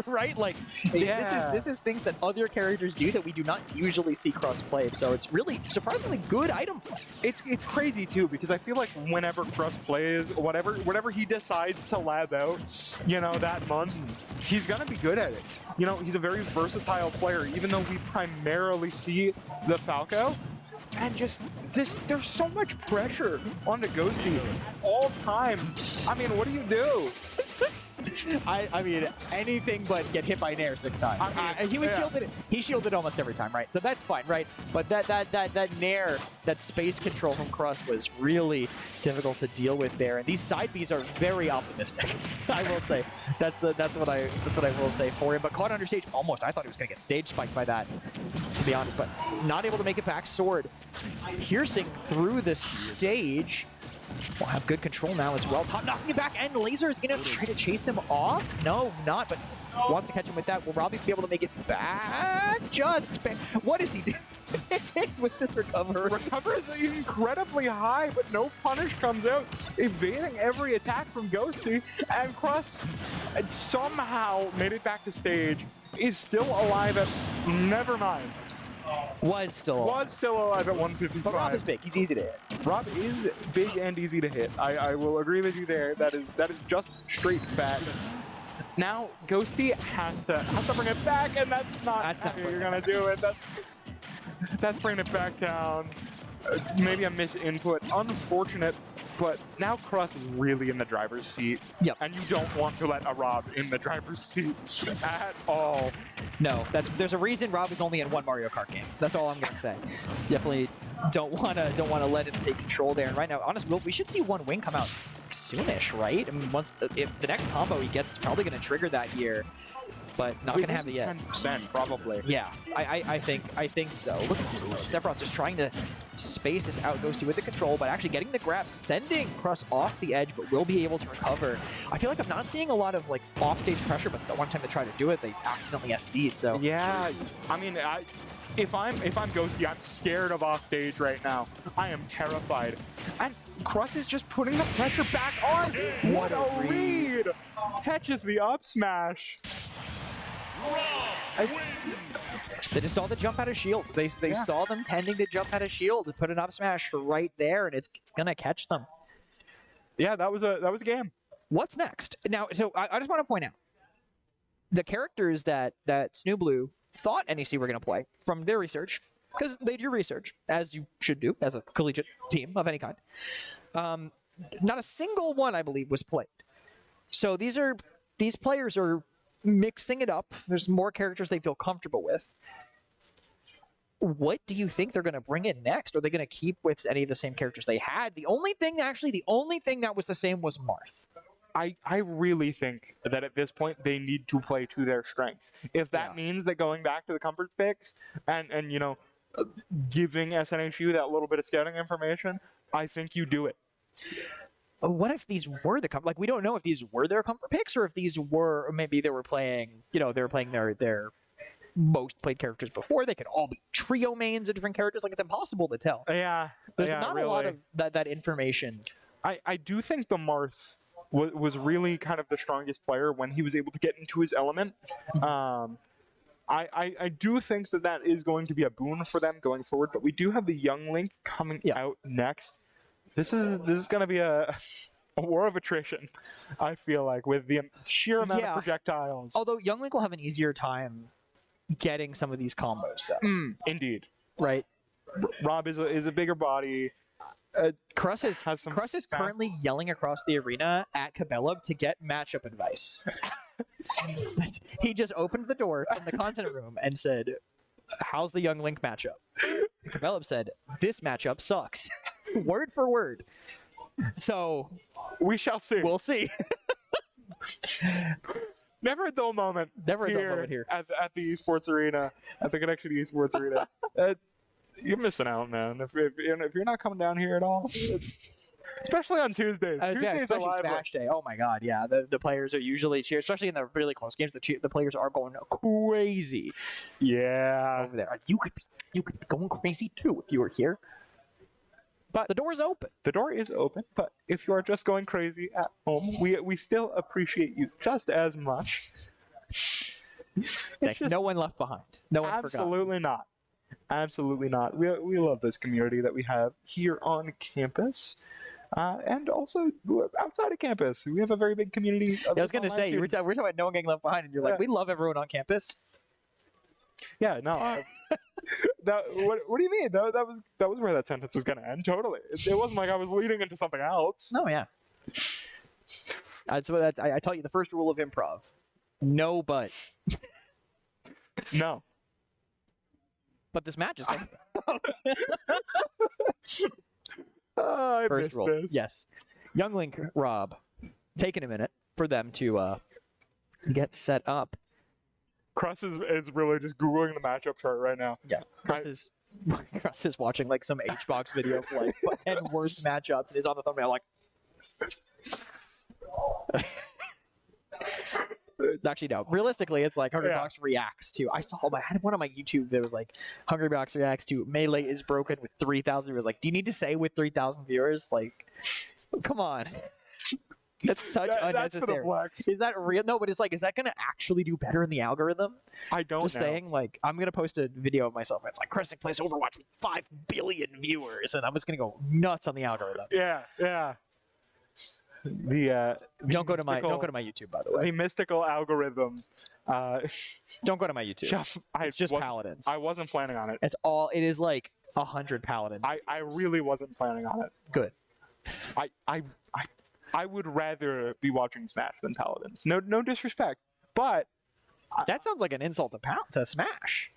Speaker 2: right? Like, this is things that other characters do that we do not usually see Crust play. So it's really surprisingly good item play.
Speaker 1: It's crazy too, because I feel like whenever Crust plays, whatever he decides to lab out, you know, that month, he's gonna be good at it. You know, he's a very versatile player, even though we primarily see the Falco. And just there's so much pressure on the Ghosty all times. I mean, what do you do?
Speaker 2: I mean, anything but get hit by Nair 6 times. He shielded almost every time, right? So that's fine, right? But that Nair, that space control from Crust was really difficult to deal with there. And these side Bs are very optimistic. I will say that's what I will say for him. But caught under stage almost. I thought he was going to get stage spiked by that, to be honest. But not able to make it back. Sword piercing through the stage. Will have good control now as well. Top knocking it back, and Laser is going to try to chase him off. No, not, but wants to catch him with that. Will Robbie be able to make it back? What is he doing with this recover?
Speaker 1: Recovers incredibly high, but no punish comes out, evading every attack from Ghosty, and Crust somehow made it back to stage, is still alive at, never mind.
Speaker 2: Was still
Speaker 1: alive at 155.
Speaker 2: But Rob is big. He's easy to hit.
Speaker 1: Rob is big and easy to hit. I will agree with you there. That is just straight facts. Now Ghosty has to bring it back, and that's not how you're gonna do it. That's bringing it back down. Maybe a misinput. Unfortunate. But now Crust is really in the driver's seat.
Speaker 2: Yep.
Speaker 1: And you don't want to let a Rob in the driver's seat at all.
Speaker 2: No, there's a reason Rob is only in one Mario Kart game. That's all I'm gonna say. Definitely don't wanna let him take control there. And right now, honestly, we should see one wing come out soonish, right? I mean, if the next combo he gets is probably gonna trigger that here. But not going to have it yet.
Speaker 1: 10% probably.
Speaker 2: Yeah, I think so. Look at this. Sephiroth's just trying to space this out Ghosty with the control, but actually getting the grab, sending Crust off the edge, but will be able to recover. I feel like I'm not seeing a lot of like offstage pressure, but the one time they tried to do it, they accidentally SD'd. So
Speaker 1: yeah, I mean, if I'm Ghosty, I'm scared of offstage right now. I am terrified. And Crust is just putting the pressure back on. What a read! Catches the up smash.
Speaker 2: They just saw the jump out of shield. They saw them tending to jump out of shield and put an up smash right there, and it's gonna catch them.
Speaker 1: Yeah, that was a game.
Speaker 2: What's next? Now, so I just want to point out the characters that Snowblue thought NEC were gonna play from their research, because they do research, as you should do as a collegiate team of any kind. Not a single one, I believe, was played. So these players are mixing it up. There's more characters they feel comfortable with. What do you think they're going to bring in next? Are they going to keep with any of the same characters they had? The only thing that was the same was Marth.
Speaker 1: I really think that at this point they need to play to their strengths. If that means that going back to the comfort picks and you know, giving SNHU that little bit of scouting information, I think you do it.
Speaker 2: What if these were like, we don't know if these were their comfort picks or if these were, or maybe they were playing, you know, they were playing their most played characters before. They could all be trio mains of different characters. Like, it's impossible to tell.
Speaker 1: Yeah.
Speaker 2: There's not really a lot of that information.
Speaker 1: I do think the Marth was really kind of the strongest player when he was able to get into his element. I do think that is going to be a boon for them going forward, but we do have the Young Link coming out next. This is going to be a war of attrition, I feel like, with the sheer amount of projectiles.
Speaker 2: Although Young Link will have an easier time getting some of these combos, though.
Speaker 1: Indeed.
Speaker 2: Right.
Speaker 1: Rob is a bigger body.
Speaker 2: Crust is currently yelling across the arena at Cabela to get matchup advice. He just opened the door in the content room and said, "How's the Young Link matchup?" Cabela said, "This matchup sucks." Word for word. So
Speaker 1: we shall see.
Speaker 2: We'll see.
Speaker 1: Never a dull moment.
Speaker 2: Never a dull moment here
Speaker 1: at the esports arena, at the Connection esports arena. You're missing out, man. If you're not coming down here at all, Especially on Tuesdays. Tuesdays
Speaker 2: especially
Speaker 1: are lively.
Speaker 2: Smash Day. Oh my God, yeah. The players are usually cheer, especially in the really close games. The players are going crazy
Speaker 1: Yeah.
Speaker 2: over there. You could be going crazy too if you were here. But the door is open.
Speaker 1: The door is open, but if you are just going crazy at home, we still appreciate you just as much.
Speaker 2: Thanks. No one left behind. No one forgot.
Speaker 1: Absolutely not. Absolutely not. We love this community that we have here on campus. And also outside of campus. We have a very big community.
Speaker 2: I was going to say, we're talking about no one getting left behind, and you're like, we love everyone on campus.
Speaker 1: Yeah, no. What do you mean? That was where that sentence was going to end. Totally. It wasn't like I was leading into something else.
Speaker 2: No, yeah. I taught you the first rule of improv. No, but.
Speaker 1: No.
Speaker 2: But this match is going
Speaker 1: Oh, I
Speaker 2: first
Speaker 1: missed
Speaker 2: rule.
Speaker 1: this.
Speaker 2: Yes. Young Link, Rob, taking a minute for them to get set up.
Speaker 1: Cross is really just Googling the matchup chart right now.
Speaker 2: Yeah. Cross is watching like some HBox video of like 10 worst matchups and is on the thumbnail like. Actually, no. Realistically, it's like Hungrybox reacts to. I had one on my YouTube that was like Hungrybox reacts to Melee is broken with 3,000 viewers. Like, do you need to say with 3,000 viewers? Like, come on. That's such unnecessary.
Speaker 1: That's for the flex.
Speaker 2: Is that real? No, but it's like, is that going to actually do better in the algorithm?
Speaker 1: I don't
Speaker 2: Just
Speaker 1: know.
Speaker 2: saying, like, I'm going to post a video of myself. It's like, Crescent plays Overwatch with 5 billion viewers, and I'm just going to go nuts on the algorithm.
Speaker 1: Yeah.
Speaker 2: Don't go to my YouTube, by the way.
Speaker 1: The mystical algorithm.
Speaker 2: Don't go to my YouTube. It's just Paladins.
Speaker 1: I wasn't planning on it.
Speaker 2: It is like 100 Paladins.
Speaker 1: I really wasn't planning on it.
Speaker 2: Good.
Speaker 1: I would rather be watching Smash than Paladins. No disrespect, but
Speaker 2: that sounds like an insult to Smash.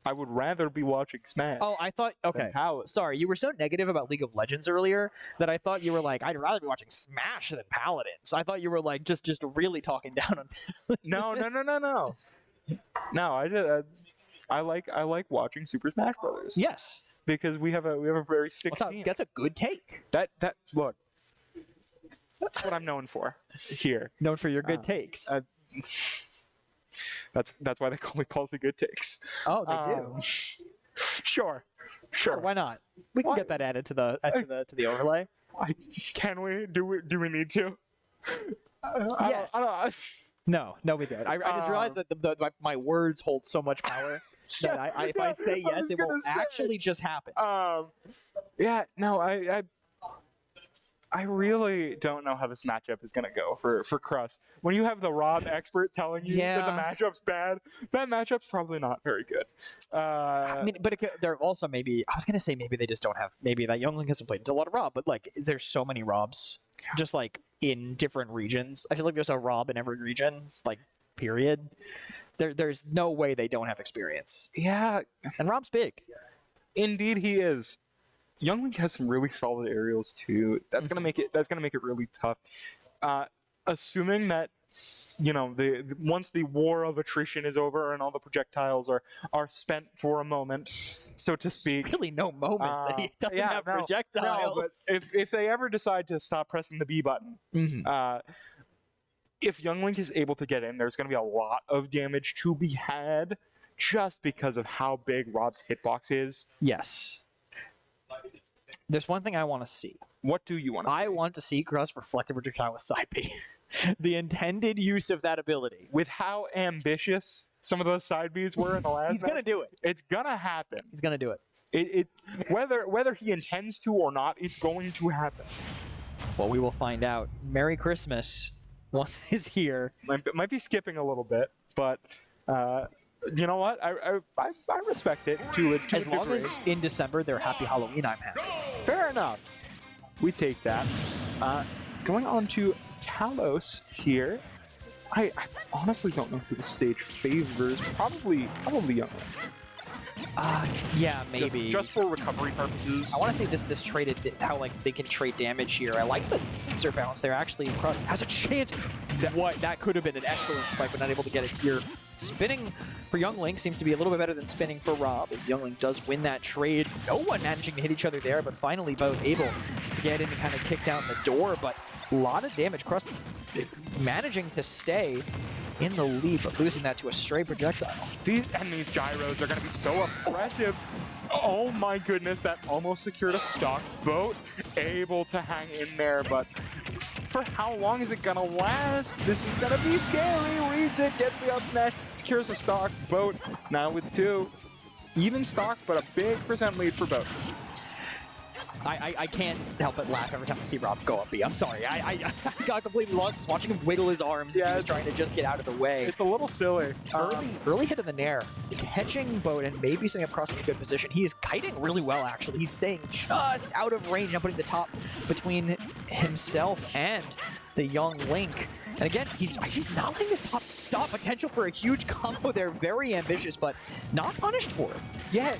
Speaker 1: I would rather be watching Smash.
Speaker 2: Oh, I thought. Okay, sorry. You were so negative about League of Legends earlier that I thought you were like, I'd rather be watching Smash than Paladins. I thought you were like just really talking down on.
Speaker 1: No. No, I like watching Super Smash Brothers.
Speaker 2: Yes,
Speaker 1: because we have a very sick team.
Speaker 2: That's a good take.
Speaker 1: That look. That's what I'm known for here.
Speaker 2: Known for your good takes.
Speaker 1: That's why they call me Palsy Good Takes.
Speaker 2: Oh, they do.
Speaker 1: Sure.
Speaker 2: Why not? We can get that added to the overlay.
Speaker 1: Can we? Do we need to?
Speaker 2: Yes. No, we don't. I just realized that my words hold so much power that if I say yes, it will actually just happen.
Speaker 1: Yeah. No. I really don't know how this matchup is going to go for Crust. When you have the Rob expert telling you that the matchup's bad, that matchup's probably not very good.
Speaker 2: I mean, but they're also maybe, I was going to say maybe they just don't have, maybe that Young Link hasn't played into a lot of Rob, but like there's so many Robs just like in different regions. I feel like there's a Rob in every region, like period. There's no way they don't have experience.
Speaker 1: Yeah.
Speaker 2: And Rob's big.
Speaker 1: Indeed he is. Young Link has some really solid aerials too. That's gonna make it really tough. Assuming that once the war of attrition is over and all the projectiles are spent for a moment, so to speak.
Speaker 2: Really, no moment that he doesn't have projectiles.
Speaker 1: No, but if they ever decide to stop pressing the B button, if Young Link is able to get in, there's going to be a lot of damage to be had, just because of how big Rob's hitbox is.
Speaker 2: Yes. There's one thing I want to see.
Speaker 1: What do you want to see?
Speaker 2: I want to see Crust reflective projectile with side B. The intended use of that ability.
Speaker 1: With how ambitious some of those side Bs were in the last
Speaker 2: He's going to do it.
Speaker 1: It's going to happen.
Speaker 2: He's going to do it.
Speaker 1: It whether he intends to or not, it's going to happen.
Speaker 2: Well, we will find out. Merry Christmas is here.
Speaker 1: Might be skipping a little bit, but you know what? I respect it to
Speaker 2: as long as in December they're Happy Halloween, I'm happy.
Speaker 1: Fair enough. We take that. Going on to Kalos here. I honestly don't know who the stage favors. Probably Young Link.
Speaker 2: Yeah, maybe.
Speaker 1: Just for recovery purposes.
Speaker 2: I want to see this traded, how like they can trade damage here. I like the user balance there. Actually, Crust has a chance. That could have been an excellent spike, but not able to get it here. Spinning for Young Link seems to be a little bit better than spinning for Rob, as Young Link does win that trade. No one managing to hit each other there, but finally both able to get in and kind of kick down the door. But a lot of damage. Crust managing to stay in the lead, but losing that to a stray projectile.
Speaker 1: These gyros are going to be so impressive. Oh my goodness, that almost secured a stock boat. Able to hang in there, but for how long is it going to last? This is going to be scary. Reads it, gets the up smash, secures a stock boat. Now with 2 even stocks, but a big percent lead for both.
Speaker 2: I can't help but laugh every time I see Rob go up B. I'm sorry. I got completely lost just watching him wiggle his arms as he was trying to just get out of the way.
Speaker 1: It's a little silly.
Speaker 2: Early hit of the Nair, catching boat and maybe setting up Cross in a good position. He's kiting really well, actually. He's staying just out of range and putting the top between himself and the Young Link. And again, he's not letting this top stop. Potential for a huge combo there. Very ambitious, but not punished for it.
Speaker 1: Yeah,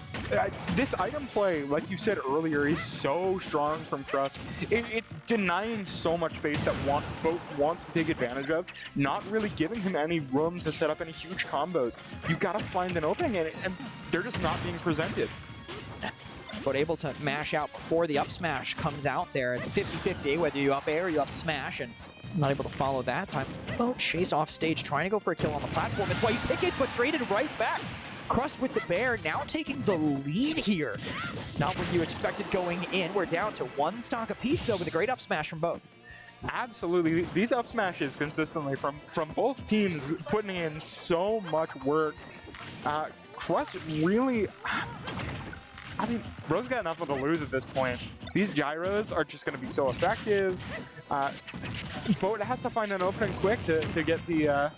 Speaker 1: this item play, like you said earlier, is so strong from Crust. It's denying so much space that Boat wants to take advantage of, not really giving him any room to set up any huge combos. You gotta find an opening, and they're just not being presented.
Speaker 2: But able to mash out before the up smash comes out there. It's a 50-50, whether you up air or you up smash, and not able to follow that time. Boat chase off stage, trying to go for a kill on the platform. That's why you pick it, but traded right back. Crust with the bear, now taking the lead here. Not what you expected going in. We're down to 1 stock apiece, though, with a great up smash from both.
Speaker 1: Absolutely. These up smashes consistently from both teams putting in so much work. Crust really... I mean, Bro's got nothing to lose at this point. These gyros are just going to be so effective. Boat has to find an opening quick to get the...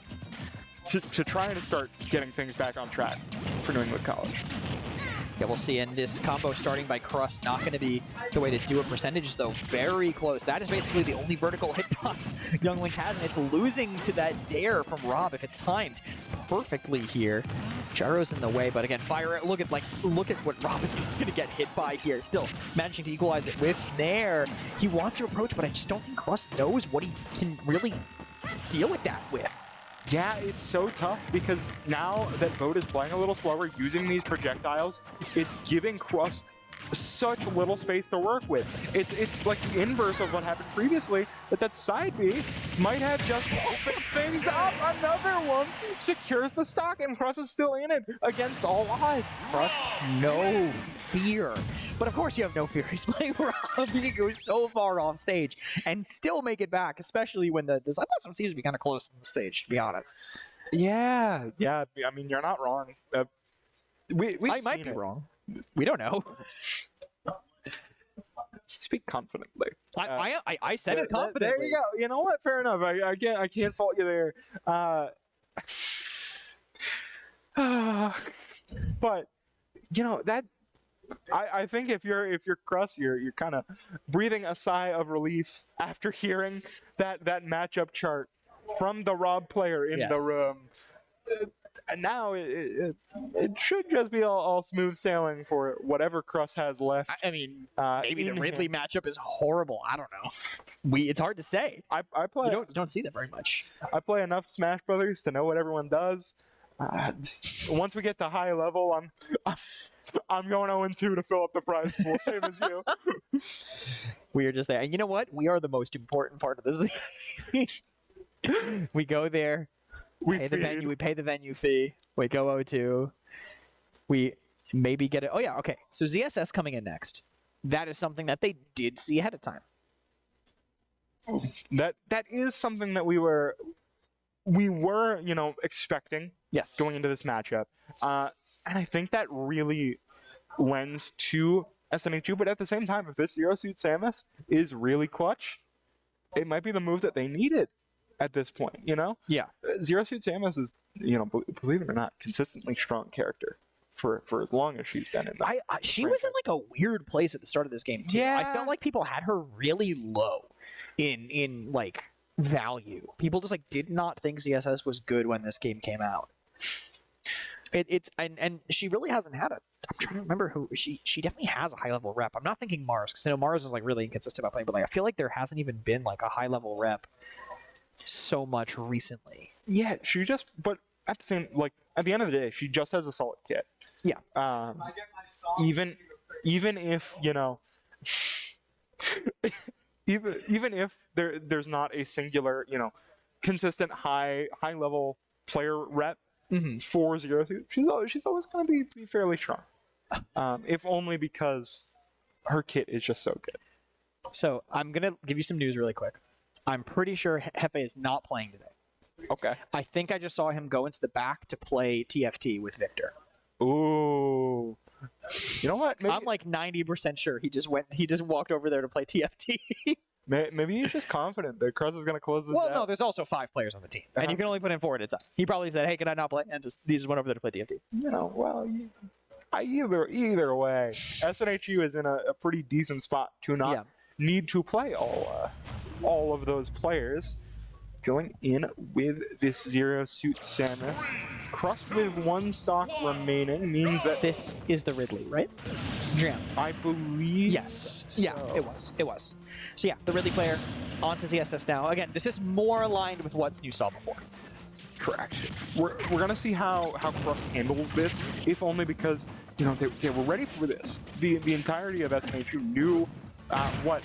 Speaker 1: To try and start getting things back on track for New England College.
Speaker 2: Yeah, we'll see. And this combo starting by Crust, not going to be the way to do it. Percentages, though, very close. That is basically the only vertical hitbox Young Link has, and it's losing to that dare from Rob if it's timed perfectly here. Gyro's in the way, but again, fire. Look at what Rob is going to get hit by here. Still managing to equalize it with Nair. He wants to approach, but I just don't think Crust knows what he can really deal with that with.
Speaker 1: Yeah, it's so tough because now that Boat is playing a little slower, using these projectiles, it's giving Crust such little space to work with. It's like the inverse of what happened previously, but that side B might have just opened things up. Another one secures the stock, and Crust is still in it against all odds.
Speaker 2: Crust, no fear. But of course you have no fear. He's playing Rob. He can go so far off stage and still make it back, especially when the side platform seems to be kind of close on the stage, to be honest.
Speaker 1: Yeah. I mean, you're not wrong.
Speaker 2: I might be wrong. We don't know.
Speaker 1: Speak confidently.
Speaker 2: I said it confidently.
Speaker 1: There you go. You know what? Fair enough. I can't fault you there. But you know that. I think if you're Crust, you're kind of breathing a sigh of relief after hearing that matchup chart from the Rob player in the room. And now it should just be all smooth sailing for whatever Crust has left.
Speaker 2: I mean, maybe the Ridley matchup is horrible. I don't know. It's hard to say.
Speaker 1: I play.
Speaker 2: You don't see that very much.
Speaker 1: I play enough Smash Brothers to know what everyone does. Once we get to high level, I'm going 0-2 to fill up the prize pool, same as you.
Speaker 2: We are just there. And you know what? We are the most important part of this. We go there. We pay the venue fee. We go 0-2. We maybe get it. Oh yeah, okay. So ZSS coming in next. That is something that they did see ahead of time.
Speaker 1: That is something that we were expecting.
Speaker 2: Yes.
Speaker 1: Going into this matchup, and I think that really lends to SNHU. But at the same time, if this Zero Suit Samus is really clutch, it might be the move that they needed at this point, Yeah. Zero Suit Samus is, believe it or not, consistently strong character for as long as she's been in the
Speaker 2: she was in like a weird place at the start of this game too.
Speaker 1: Yeah.
Speaker 2: I felt like people had her really low in like value. People just like did not think ZSS was good when this game came out. And she really hasn't had I'm trying to remember who she definitely has a high level rep. I'm not thinking Mars, because I know Mars is like really inconsistent about playing, but like I feel like there hasn't even been like a high level rep so much recently.
Speaker 1: Yeah, but at the end of the day, she just has a solid kit.
Speaker 2: Yeah.
Speaker 1: Even if even if there's not a singular consistent high level player rep for Zero Suit, she's always going to be fairly strong. If only because her kit is just so good.
Speaker 2: So I'm gonna give you some news really quick. I'm pretty sure Hefe is not playing today.
Speaker 1: Okay.
Speaker 2: I think I just saw him go into the back to play TFT with Victor.
Speaker 1: Ooh. You know what? Maybe,
Speaker 2: I'm like 90% sure he just walked over there to play TFT.
Speaker 1: maybe he's just confident that Cruz is going to close this out.
Speaker 2: No, there's also 5 players on the team, and you can only put in 4 at a time. He probably said, "Hey, can I not play?" And he just went over there to play TFT.
Speaker 1: Either way, SNHU is in a pretty decent spot to not need to play all of those players. Going in with this Zero Suit Samus. Crust with 1 stock remaining means that
Speaker 2: This is the Ridley, right? Jam.
Speaker 1: I believe.
Speaker 2: Yes.
Speaker 1: So.
Speaker 2: Yeah, it was. So yeah, the Ridley player onto ZSS now. Again, this is more aligned with what SNHU saw before.
Speaker 1: Correct. We're gonna see how Crust handles this, if only because they were ready for this. The entirety of SNHU knew what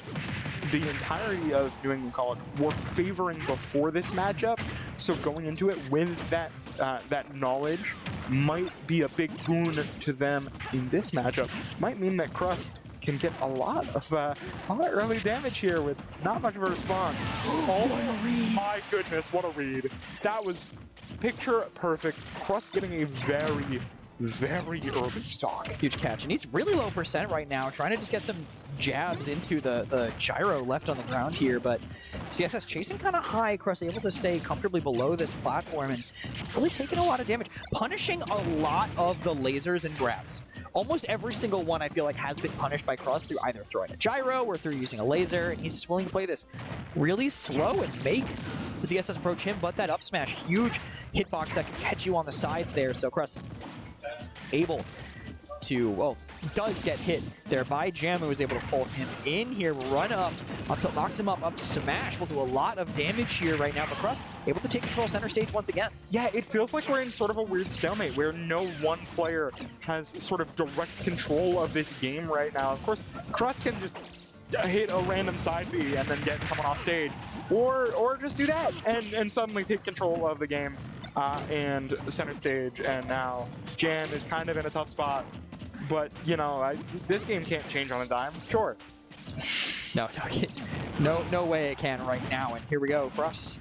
Speaker 1: the entirety of New England College were favoring before this matchup. So going into it with that knowledge might be a big boon to them in this matchup. Might mean that Crust can get a lot of early damage here with not much of a response. Oh my goodness, what a read. That was picture perfect. Crust getting a very, very early stock.
Speaker 2: Huge catch. And he's really low percent right now, trying to just get some jabs into the gyro left on the ground here, but CSS chasing kind of high. Crust able to stay comfortably below this platform and really taking a lot of damage, punishing a lot of the lasers and grabs. Almost every single one I feel like has been punished by Crust through either throwing a gyro or through using a laser, and he's just willing to play this really slow and make ZSS approach him, but that up smash, huge hitbox that can catch you on the sides there, so Crust able to, well, does get hit there by Jam, who was able to pull him in here, run up until knocks him up to smash. Will do a lot of damage here right now, but Crust able to take control center stage once again.
Speaker 1: Yeah, it feels like we're in sort of a weird stalemate where no one player has sort of direct control of this game right now. Of course, Crust can just hit a random side B and then get someone off stage, or just do that and suddenly take control of the game and center stage. And now Jam is kind of in a tough spot. But, this game can't change on a dime. Sure.
Speaker 2: No way it can right now. And here we go. Crust,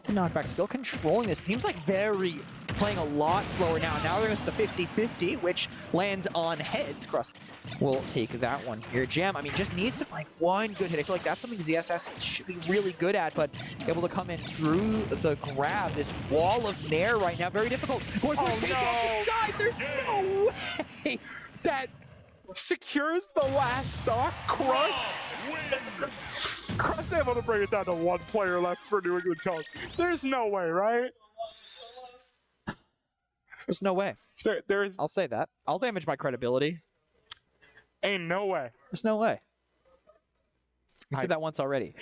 Speaker 2: the knockback, still controlling this. Seems like playing a lot slower now. Now there's the 50-50, which lands on heads. Crust will take that one here. Jam, just needs to find one good hit. I feel like that's something ZSS should be really good at, but able to come in through the grab. This wall of Nair right now, very difficult.
Speaker 1: Oh, no.
Speaker 2: God, there's no way.
Speaker 1: That secures the last stock. Crust able to bring it down to 1 player left for New England College. There's no way, right?
Speaker 2: There's no way.
Speaker 1: There's.
Speaker 2: I'll say that. I'll damage my credibility.
Speaker 1: Ain't no way.
Speaker 2: There's no way. I said that once already.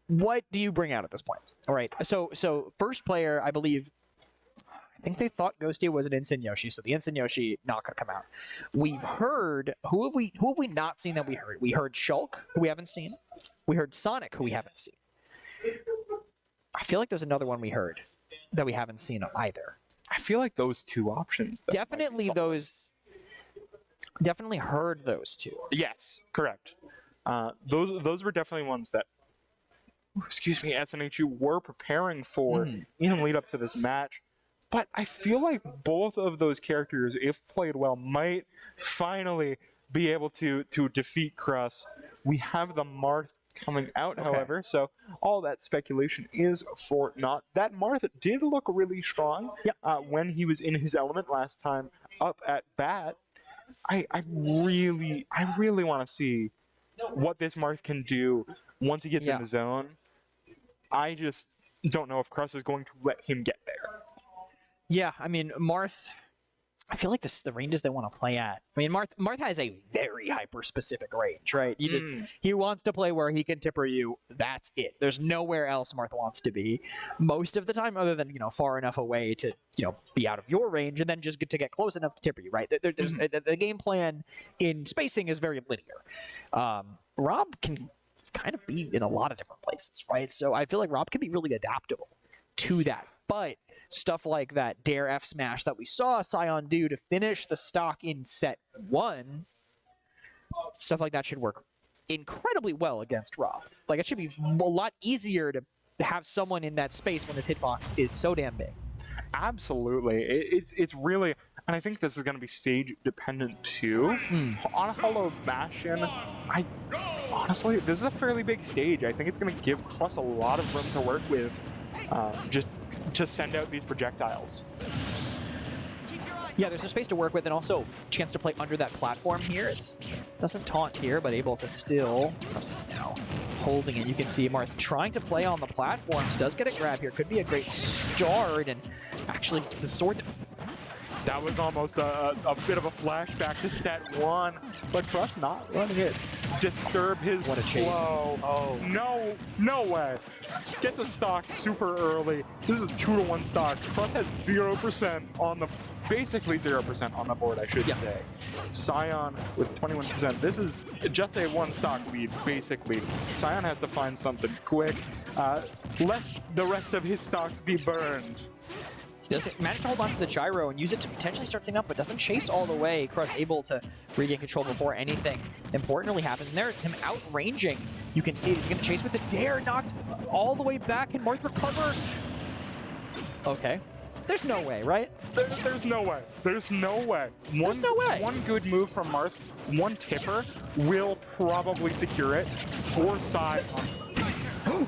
Speaker 2: What do you bring out at this point? All right. So first player, I believe. I think they thought Ghosty was an Instant Yoshi, so the Instant Yoshi not gonna come out. We've heard who have we not seen that we heard? We heard Shulk, who we haven't seen. We heard Sonic, who we haven't seen. I feel like there's another one we heard that we haven't seen either.
Speaker 1: I feel like those 2 options.
Speaker 2: Definitely those. Definitely heard those 2.
Speaker 1: Yes, correct. Those were definitely ones that, SNHU were preparing for in lead up to this match. But I feel like both of those characters, if played well, might finally be able to defeat Crust. We have the Marth coming out, however, so all that speculation is for naught. That Marth did look really strong when he was in his element last time up at bat. I really want to see what this Marth can do once he gets in the zone. I just don't know if Crust is going to let him get there.
Speaker 2: Yeah, Marth, I feel like the ranges they want to play at. I mean, Marth has a very hyper-specific range, right? He wants to play where he can tipper you. That's it. There's nowhere else Marth wants to be most of the time, other than far enough away to be out of your range, and then just to get close enough to tipper you, right? The game plan in spacing is very linear. Rob can kind of be in a lot of different places, right? So I feel like Rob can be really adaptable to that, but stuff like that Dare F smash that we saw Sion do to finish the stock in set 1, stuff like that should work incredibly well against Rob. Like, it should be a lot easier to have someone in that space when his hitbox is so damn big.
Speaker 1: Absolutely. It's really, and I think this is going to be stage dependent too. On Hollow Bastion, honestly, this is a fairly big stage. I think it's going to give Cross a lot of room to work with, just to send out these projectiles.
Speaker 2: Yeah, there's a space to work with, and also chance to play under that platform here. Doesn't taunt here, but able to still holding it. You can see Marth trying to play on the platforms. Does get a grab here. Could be a great start, and actually the sword.
Speaker 1: That was almost a bit of a flashback to set 1, but Cross not letting it disturb his flow. Oh, no way. Gets a stock super early. This is a 2-to-1 stock. Cross has 0% on the, basically 0% on the board, I should say. Sion with 21%. This is just a 1 stock lead, basically. Sion has to find something quick, lest the rest of his stocks be burned.
Speaker 2: Does it manage to hold on to the gyro and use it to potentially start things up, but doesn't chase all the way. Cross able to regain control before anything important really happens. And there's him outranging. You can see he's going to chase with the dare, knocked all the way back. Can Marth recover? Okay. There's no way, right?
Speaker 1: There's no way. There's no way.
Speaker 2: There's no way.
Speaker 1: One good move from Marth, one tipper, will probably secure it for Sion.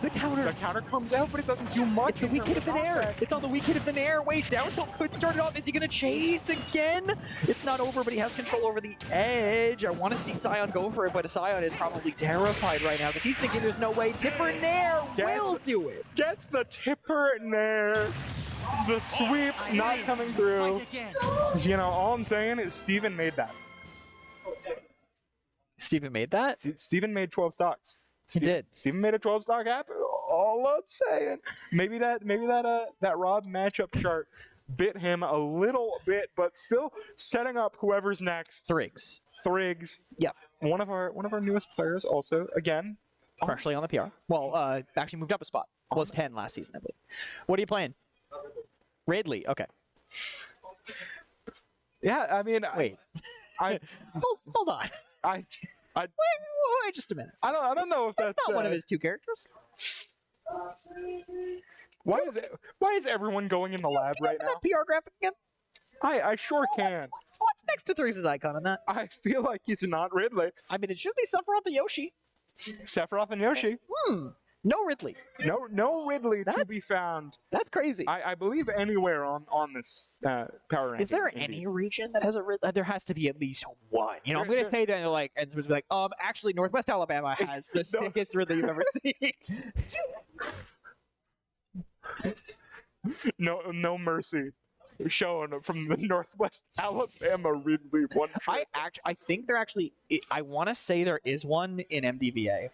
Speaker 2: The counter!
Speaker 1: The counter comes out, but it doesn't do much.
Speaker 2: It's the weak hit of the Nair! It's on the weak hit of the Nair! Wait, down tilt could start it off. Is he gonna chase again? It's not over, but he has control over the edge. I want to see Sion go for it, but Sion is probably terrified right now because he's thinking there's no way Tipper Nair will do it.
Speaker 1: Gets the Tipper Nair. The sweep not coming through. All I'm saying is Steven made that.
Speaker 2: Steven made that?
Speaker 1: Steven made 12 stocks.
Speaker 2: He did.
Speaker 1: Steven made a 12 stock happen. All I'm saying. Maybe that Rob matchup chart bit him a little bit, but still setting up whoever's next.
Speaker 2: Thrigs.
Speaker 1: Yep. One of our newest players also, again.
Speaker 2: Partially on the PR. Well, actually moved up a spot. Was 10 last season, I believe. What are you playing? Ridley. Okay.
Speaker 1: Yeah, I mean,
Speaker 2: wait. Hold on. Wait just a minute.
Speaker 1: I don't know if that's
Speaker 2: not one of his 2 characters.
Speaker 1: Why is everyone going in the lab right now?
Speaker 2: That PR graphic again?
Speaker 1: I sure can.
Speaker 2: What's next to Thrigs' icon on that?
Speaker 1: I feel like it's not Ridley.
Speaker 2: I mean, it should be Sephiroth and Yoshi.
Speaker 1: Sephiroth and Yoshi.
Speaker 2: No Ridley.
Speaker 1: No Ridley to be found.
Speaker 2: That's crazy.
Speaker 1: I believe anywhere on this power ranking.
Speaker 2: Is there any region that has a Ridley? There has to be at least one. I'm going to say that, and someone's like, actually, Northwest Alabama has the sickest Ridley you've ever seen.
Speaker 1: No mercy shown from the Northwest Alabama Ridley one.
Speaker 2: I think there actually. I want to say there is one in MDVA.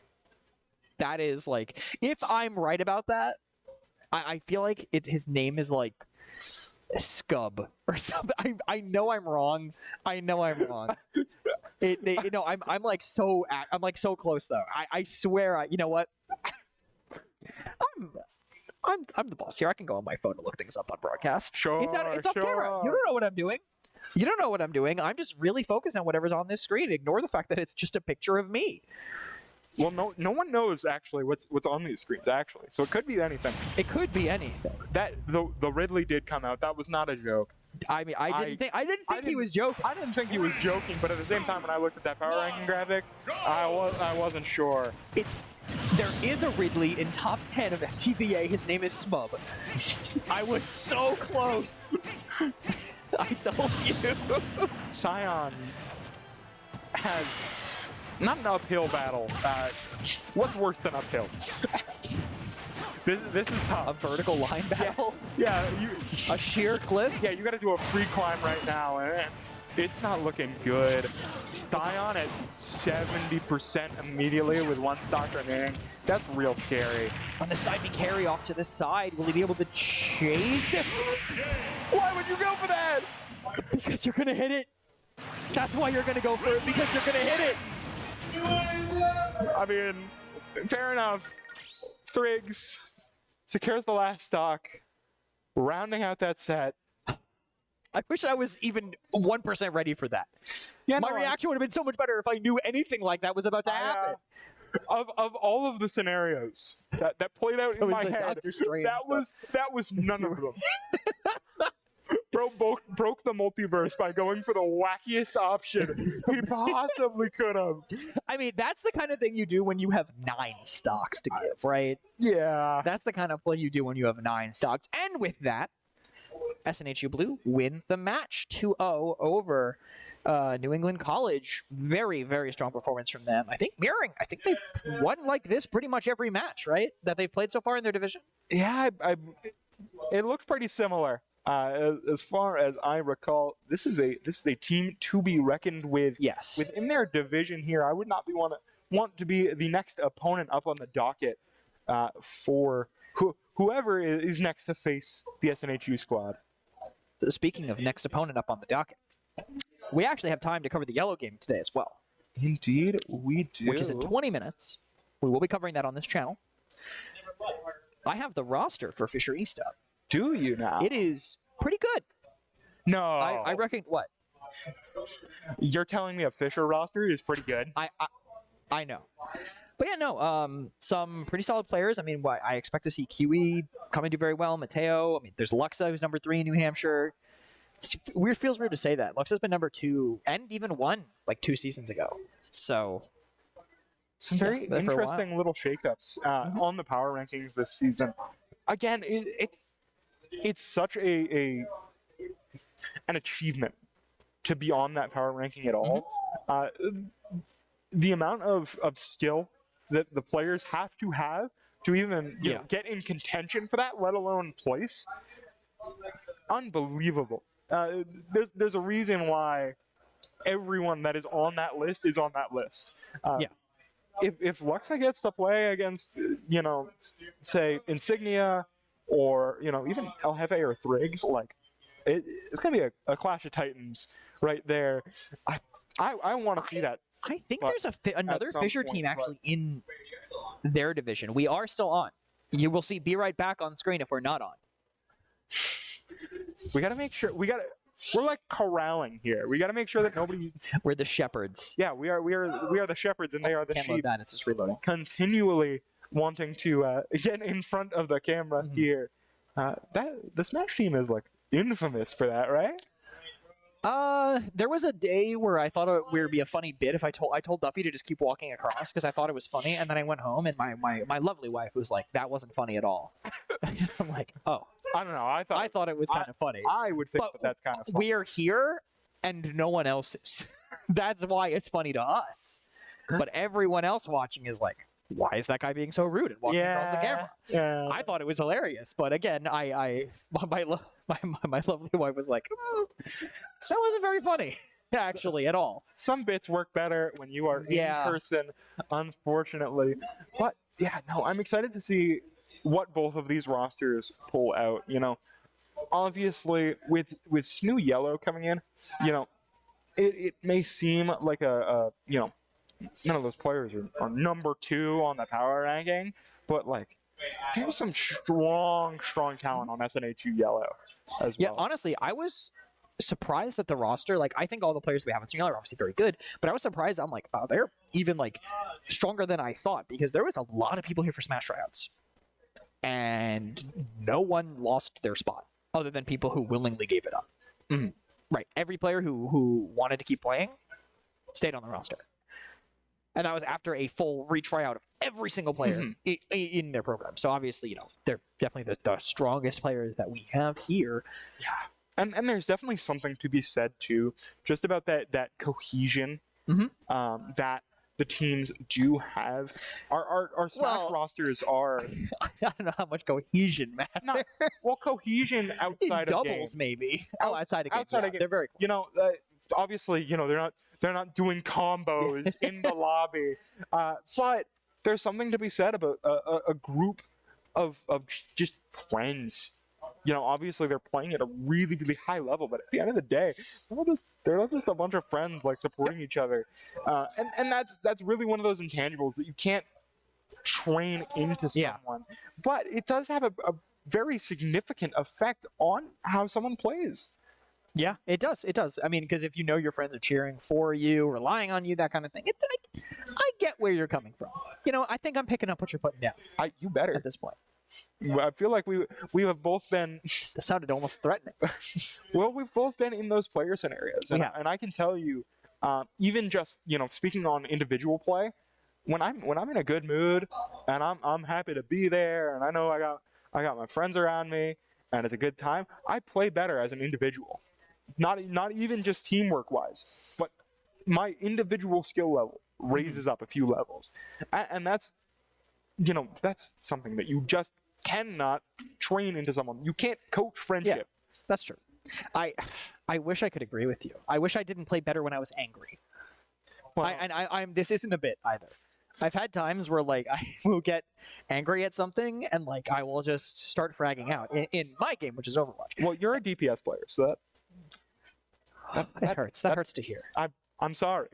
Speaker 2: That is like, if I'm right about that, I feel like his name is like Scub or something. I know I'm wrong. I'm like so close though. I swear. You know what? I'm the boss here. I can go on my phone to look things up on broadcast.
Speaker 1: Sure,
Speaker 2: it's off camera. You don't know what I'm doing. You don't know what I'm doing. I'm just really focused on whatever's on this screen. Ignore the fact that it's just a picture of me.
Speaker 1: Well, no one knows actually what's on these screens actually, so it could be anything.
Speaker 2: It could be anything.
Speaker 1: That the Ridley did come out. That was not a joke.
Speaker 2: I mean, I didn't think he was joking.
Speaker 1: I didn't think he was joking, but at the same time, when I looked at that power ranking graphic, I wasn't sure.
Speaker 2: There is a Ridley in top 10 of MTVA. His name is Smub. I was so close. I told you.
Speaker 1: Sion has not an uphill battle. What's worse than uphill? This is tough.
Speaker 2: A vertical line battle?
Speaker 1: Yeah,
Speaker 2: A sheer cliff?
Speaker 1: yeah, you got to do a free climb right now, and it's not looking good. Scion at 70% immediately with 1 stock remaining. That's real scary.
Speaker 2: On the side, carry off to the side. Will he be able to chase them?
Speaker 1: Why would you go for that?
Speaker 2: Because you're going to hit it. That's why you're going to go for it, because you're going to hit it.
Speaker 1: I mean, fair enough. Thrigs secures the last stock, rounding out that set.
Speaker 2: I wish I was even 1% ready for that.
Speaker 1: Yeah,
Speaker 2: My reaction would have been so much better if I knew anything like that was about to happen.
Speaker 1: Of all of the scenarios that played out in my head, that was none of them. Bro broke the multiverse by going for the wackiest option he possibly could have.
Speaker 2: I mean, that's the kind of thing you do when you have 9 stocks to give, right?
Speaker 1: Yeah.
Speaker 2: That's the kind of play you do when you have 9 stocks. And with that, SNHU Blue win the match 2-0 over New England College. Very, very strong performance from them. I think they've won like this pretty much every match, right? That they've played so far in their division.
Speaker 1: Yeah, it looks pretty similar. As far as I recall, this is a team to be reckoned with.
Speaker 2: Yes.
Speaker 1: Within their division here, I would not want to be the next opponent up on the docket for whoever is next to face the SNHU squad.
Speaker 2: Speaking of next opponent up on the docket, we actually have time to cover the yellow game today as well.
Speaker 1: Indeed, we do.
Speaker 2: Which is in 20 minutes. We will be covering that on this channel. I have the roster for Fisher East up.
Speaker 1: Do you now?
Speaker 2: It is pretty good.
Speaker 1: No.
Speaker 2: I reckon what?
Speaker 1: You're telling me a Fisher roster is pretty good?
Speaker 2: I know. But yeah, no, some pretty solid players. I mean, I expect to see Kiwi come and do very well. Mateo. I mean, there's Luxa, who's number 3 in New Hampshire. Feels weird to say that. Luxa's been number 2 and even won like 2 seasons ago. So
Speaker 1: some very interesting little shakeups on the power rankings this season. Again, it's such an achievement to be on that power ranking at all. The amount of skill that the players have to even get in contention for that, let alone place, unbelievable. There's a reason why everyone that is on that list is on that list. If Luxa gets to play against, say Insignia or even El Jefe or Thrigs, like it's gonna be a clash of titans right there. I want to see that.
Speaker 2: I think there's another Fisher team actually in their division. We are still on. You will see Be Right Back on screen if we're not on.
Speaker 1: We got to make sure. We're like corralling here. We got to make sure that nobody.
Speaker 2: We're the shepherds.
Speaker 1: Yeah, we are the shepherds, and they are the
Speaker 2: Can't
Speaker 1: sheep.
Speaker 2: load that. It's just reloading.
Speaker 1: Continually wanting to get in front of the camera here. The Smash team is like infamous for that, right?
Speaker 2: There was a day where I thought it would be a funny bit if I told Duffy to just keep walking across because I thought it was funny, and then I went home and my lovely wife was like, "That wasn't funny at all." I'm like, "Oh,
Speaker 1: I don't know. I
Speaker 2: thought it was kind of funny."
Speaker 1: I would think that's kind of funny.
Speaker 2: We are here, and no one else is. That's why it's funny to us. But everyone else watching is like, "Why is that guy being so rude and walking across the camera?"
Speaker 1: Yeah.
Speaker 2: I thought it was hilarious, but again, my lovely wife was like, "That wasn't very funny, actually, at all."
Speaker 1: Some bits work better when you are in person, unfortunately. But yeah, no, I'm excited to see what both of these rosters pull out. Obviously with SNHU Yellow coming in, it may seem like none of those players are number 2 on the power ranking, but like there's some strong talent on SNHU Yellow as well.
Speaker 2: Yeah, honestly, I was surprised at the roster. Like, I think all the players we have in SNHU Yellow are obviously very good, but I was surprised. I'm like, wow, they're even like stronger than I thought, because there was a lot of people here for Smash tryouts, and no one lost their spot other than people who willingly gave it up. Right, every player who wanted to keep playing stayed on the roster. And that was after a full retryout of every single player in their program. So obviously, they're definitely the strongest players that we have here.
Speaker 1: Yeah. And there's definitely something to be said too, just about that cohesion that the teams do have. Our Smash rosters are.
Speaker 2: I don't know how much cohesion matters.
Speaker 1: Cohesion outside of
Speaker 2: doubles
Speaker 1: game.
Speaker 2: maybe. Outside of game.
Speaker 1: Outside of game.
Speaker 2: They're very close.
Speaker 1: Obviously, they're not doing combos in the lobby. But there's something to be said about a group of just friends. Obviously they're playing at a really, really high level, but at the end of the day, they're not just a bunch of friends like supporting each other. And that's really one of those intangibles that you can't train into someone. But it does have a very significant effect on how someone plays.
Speaker 2: Yeah, it does. It does. I mean, because if your friends are cheering for you, relying on you, that kind of thing, I get where you're coming from. I think I'm picking up what you're putting down.
Speaker 1: You better
Speaker 2: at this point.
Speaker 1: I feel like we have both been.
Speaker 2: That sounded almost threatening.
Speaker 1: Well, we've both been in those player scenarios, and I can tell you, even just speaking on individual play, when I'm in a good mood and I'm happy to be there, and I know I got my friends around me, and it's a good time, I play better as an individual. Not even just teamwork wise, but my individual skill level raises up a few levels, and that's something that you just cannot train into someone. You can't coach friendship.
Speaker 2: Yeah, that's true. I wish I could agree with you. I wish I didn't play better when I was angry. Well, I'm this isn't a bit either. I've had times where I will get angry at something and I will just start fragging out in my game, which is Overwatch.
Speaker 1: Well, you're a DPS player, so
Speaker 2: that hurts. That hurts to hear.
Speaker 1: I'm sorry.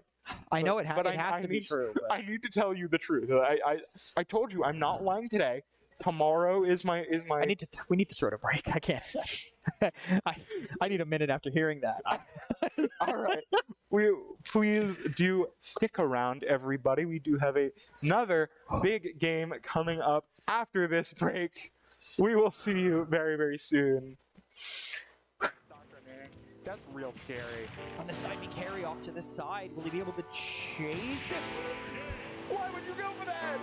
Speaker 2: I know it has to be true. But...
Speaker 1: I need to tell you the truth. I told you I'm not lying today. Tomorrow is my.
Speaker 2: We need to throw it a break. I can't. I need a minute after hearing that.
Speaker 1: All right. Please do stick around, everybody. We do have another big game coming up after this break. We will see you very, very soon. That's real scary.
Speaker 2: On the side, we carry off to the side. Will he be able to chase them?
Speaker 1: Why would you go for that?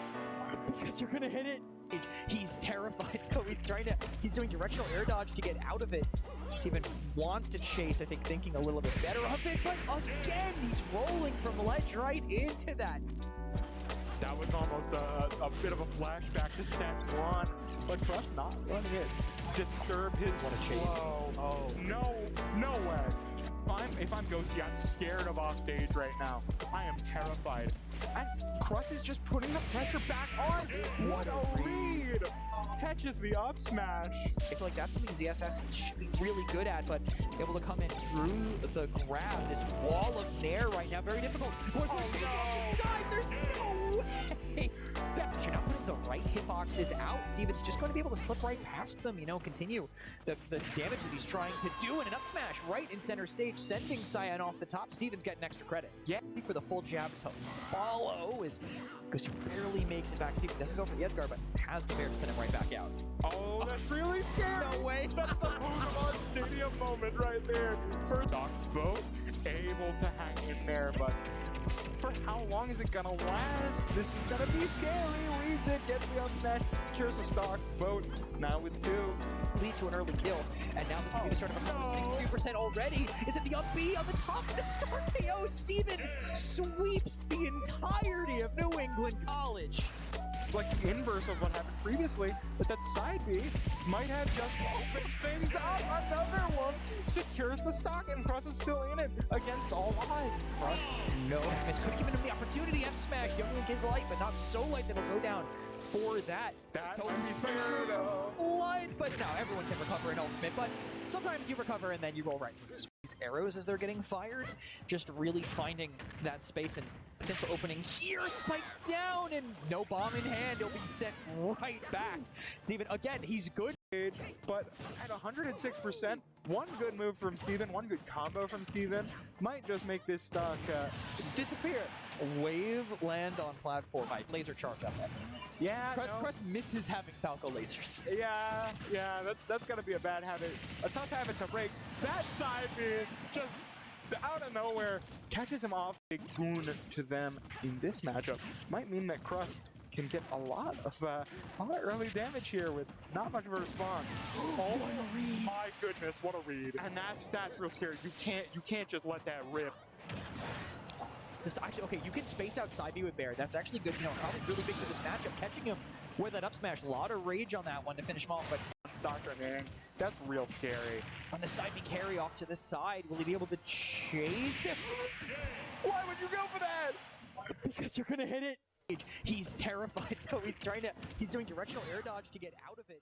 Speaker 2: Because you're gonna hit it. He's terrified. He's doing directional air dodge to get out of it. Steven wants to chase, I think, thinking a little bit better of it, but again, he's rolling from ledge right into that.
Speaker 1: That was almost a bit of a flashback to set one, but Crust not letting it disturb his flow. Oh, no way. If I'm Ghosty, I'm scared of off stage right now. I am terrified. And Crust is just putting the pressure back on. What a read! Catches the up smash.
Speaker 2: I feel like that's something ZSS should be really good at, but able to come in through the grab, this wall of nair right now, very difficult. There's no way! You're not putting the right hitboxes out. Steven's just going to be able to slip right past them, continue the damage that he's trying to do, and an up smash right in center stage, sending Cyan off the top. Steven's getting extra credit. Yeah, for the full jab to follow because he barely makes it back. Steven doesn't go for the Edgar, but has the bear to send him right back out.
Speaker 1: Oh, that's really scary.
Speaker 2: No way.
Speaker 1: That's a Boulevard Stadium moment right there. First off, both able to hang in there, but for how long is it gonna last? This is gonna be scary. Reads it, gets the up smash, secures the stock. Boat now with 2.
Speaker 2: Lead to an early kill, and now this could be the start of a cover. 3% already. Is it the up B on the top of the start KO? Steven sweeps the entirety of New England College.
Speaker 1: It's like the inverse of what happened previously, but that side B might have just opened things up. Another one secures the stock, and Cross is still in it against all odds.
Speaker 2: Cross, no damage. Could have given him the opportunity. F smash. Young Link is light, but not so light that he'll go down for that.
Speaker 1: That would be scared of.
Speaker 2: Light, but no, everyone can recover an ultimate, but sometimes you recover and then you roll right through. These arrows as they're getting fired, just really finding that space and potential opening here, spiked down, and no bomb in hand, he'll be sent right back. Steven, again, he's good.
Speaker 1: But at 106%, one good move from Steven, one good combo from Steven might just make this stock disappear.
Speaker 2: Wave land on platform. Laser charge up there.
Speaker 1: Yeah,
Speaker 2: Crust misses having Falco lasers.
Speaker 1: Yeah, that's gonna be a bad habit, a tough habit to break. That side B just out of nowhere catches him off. Big boon to them in this matchup might mean that Crust can get a lot of early damage here with not much of a response. Oh my goodness, what a read! And that's real scary. You can't just let that rip.
Speaker 2: This actually, okay, you can space out side B with Bear. That's actually good to know. Probably really big for this matchup. Catching him with that up smash. A lot of rage on that one to finish him off, but
Speaker 1: Stalker, man. That's real scary.
Speaker 2: on the side B carry off to the side. Will he be able to chase them?
Speaker 1: Why would you go for that?
Speaker 2: Because you're going to hit it. He's terrified, though. He's doing directional air dodge to get out of it.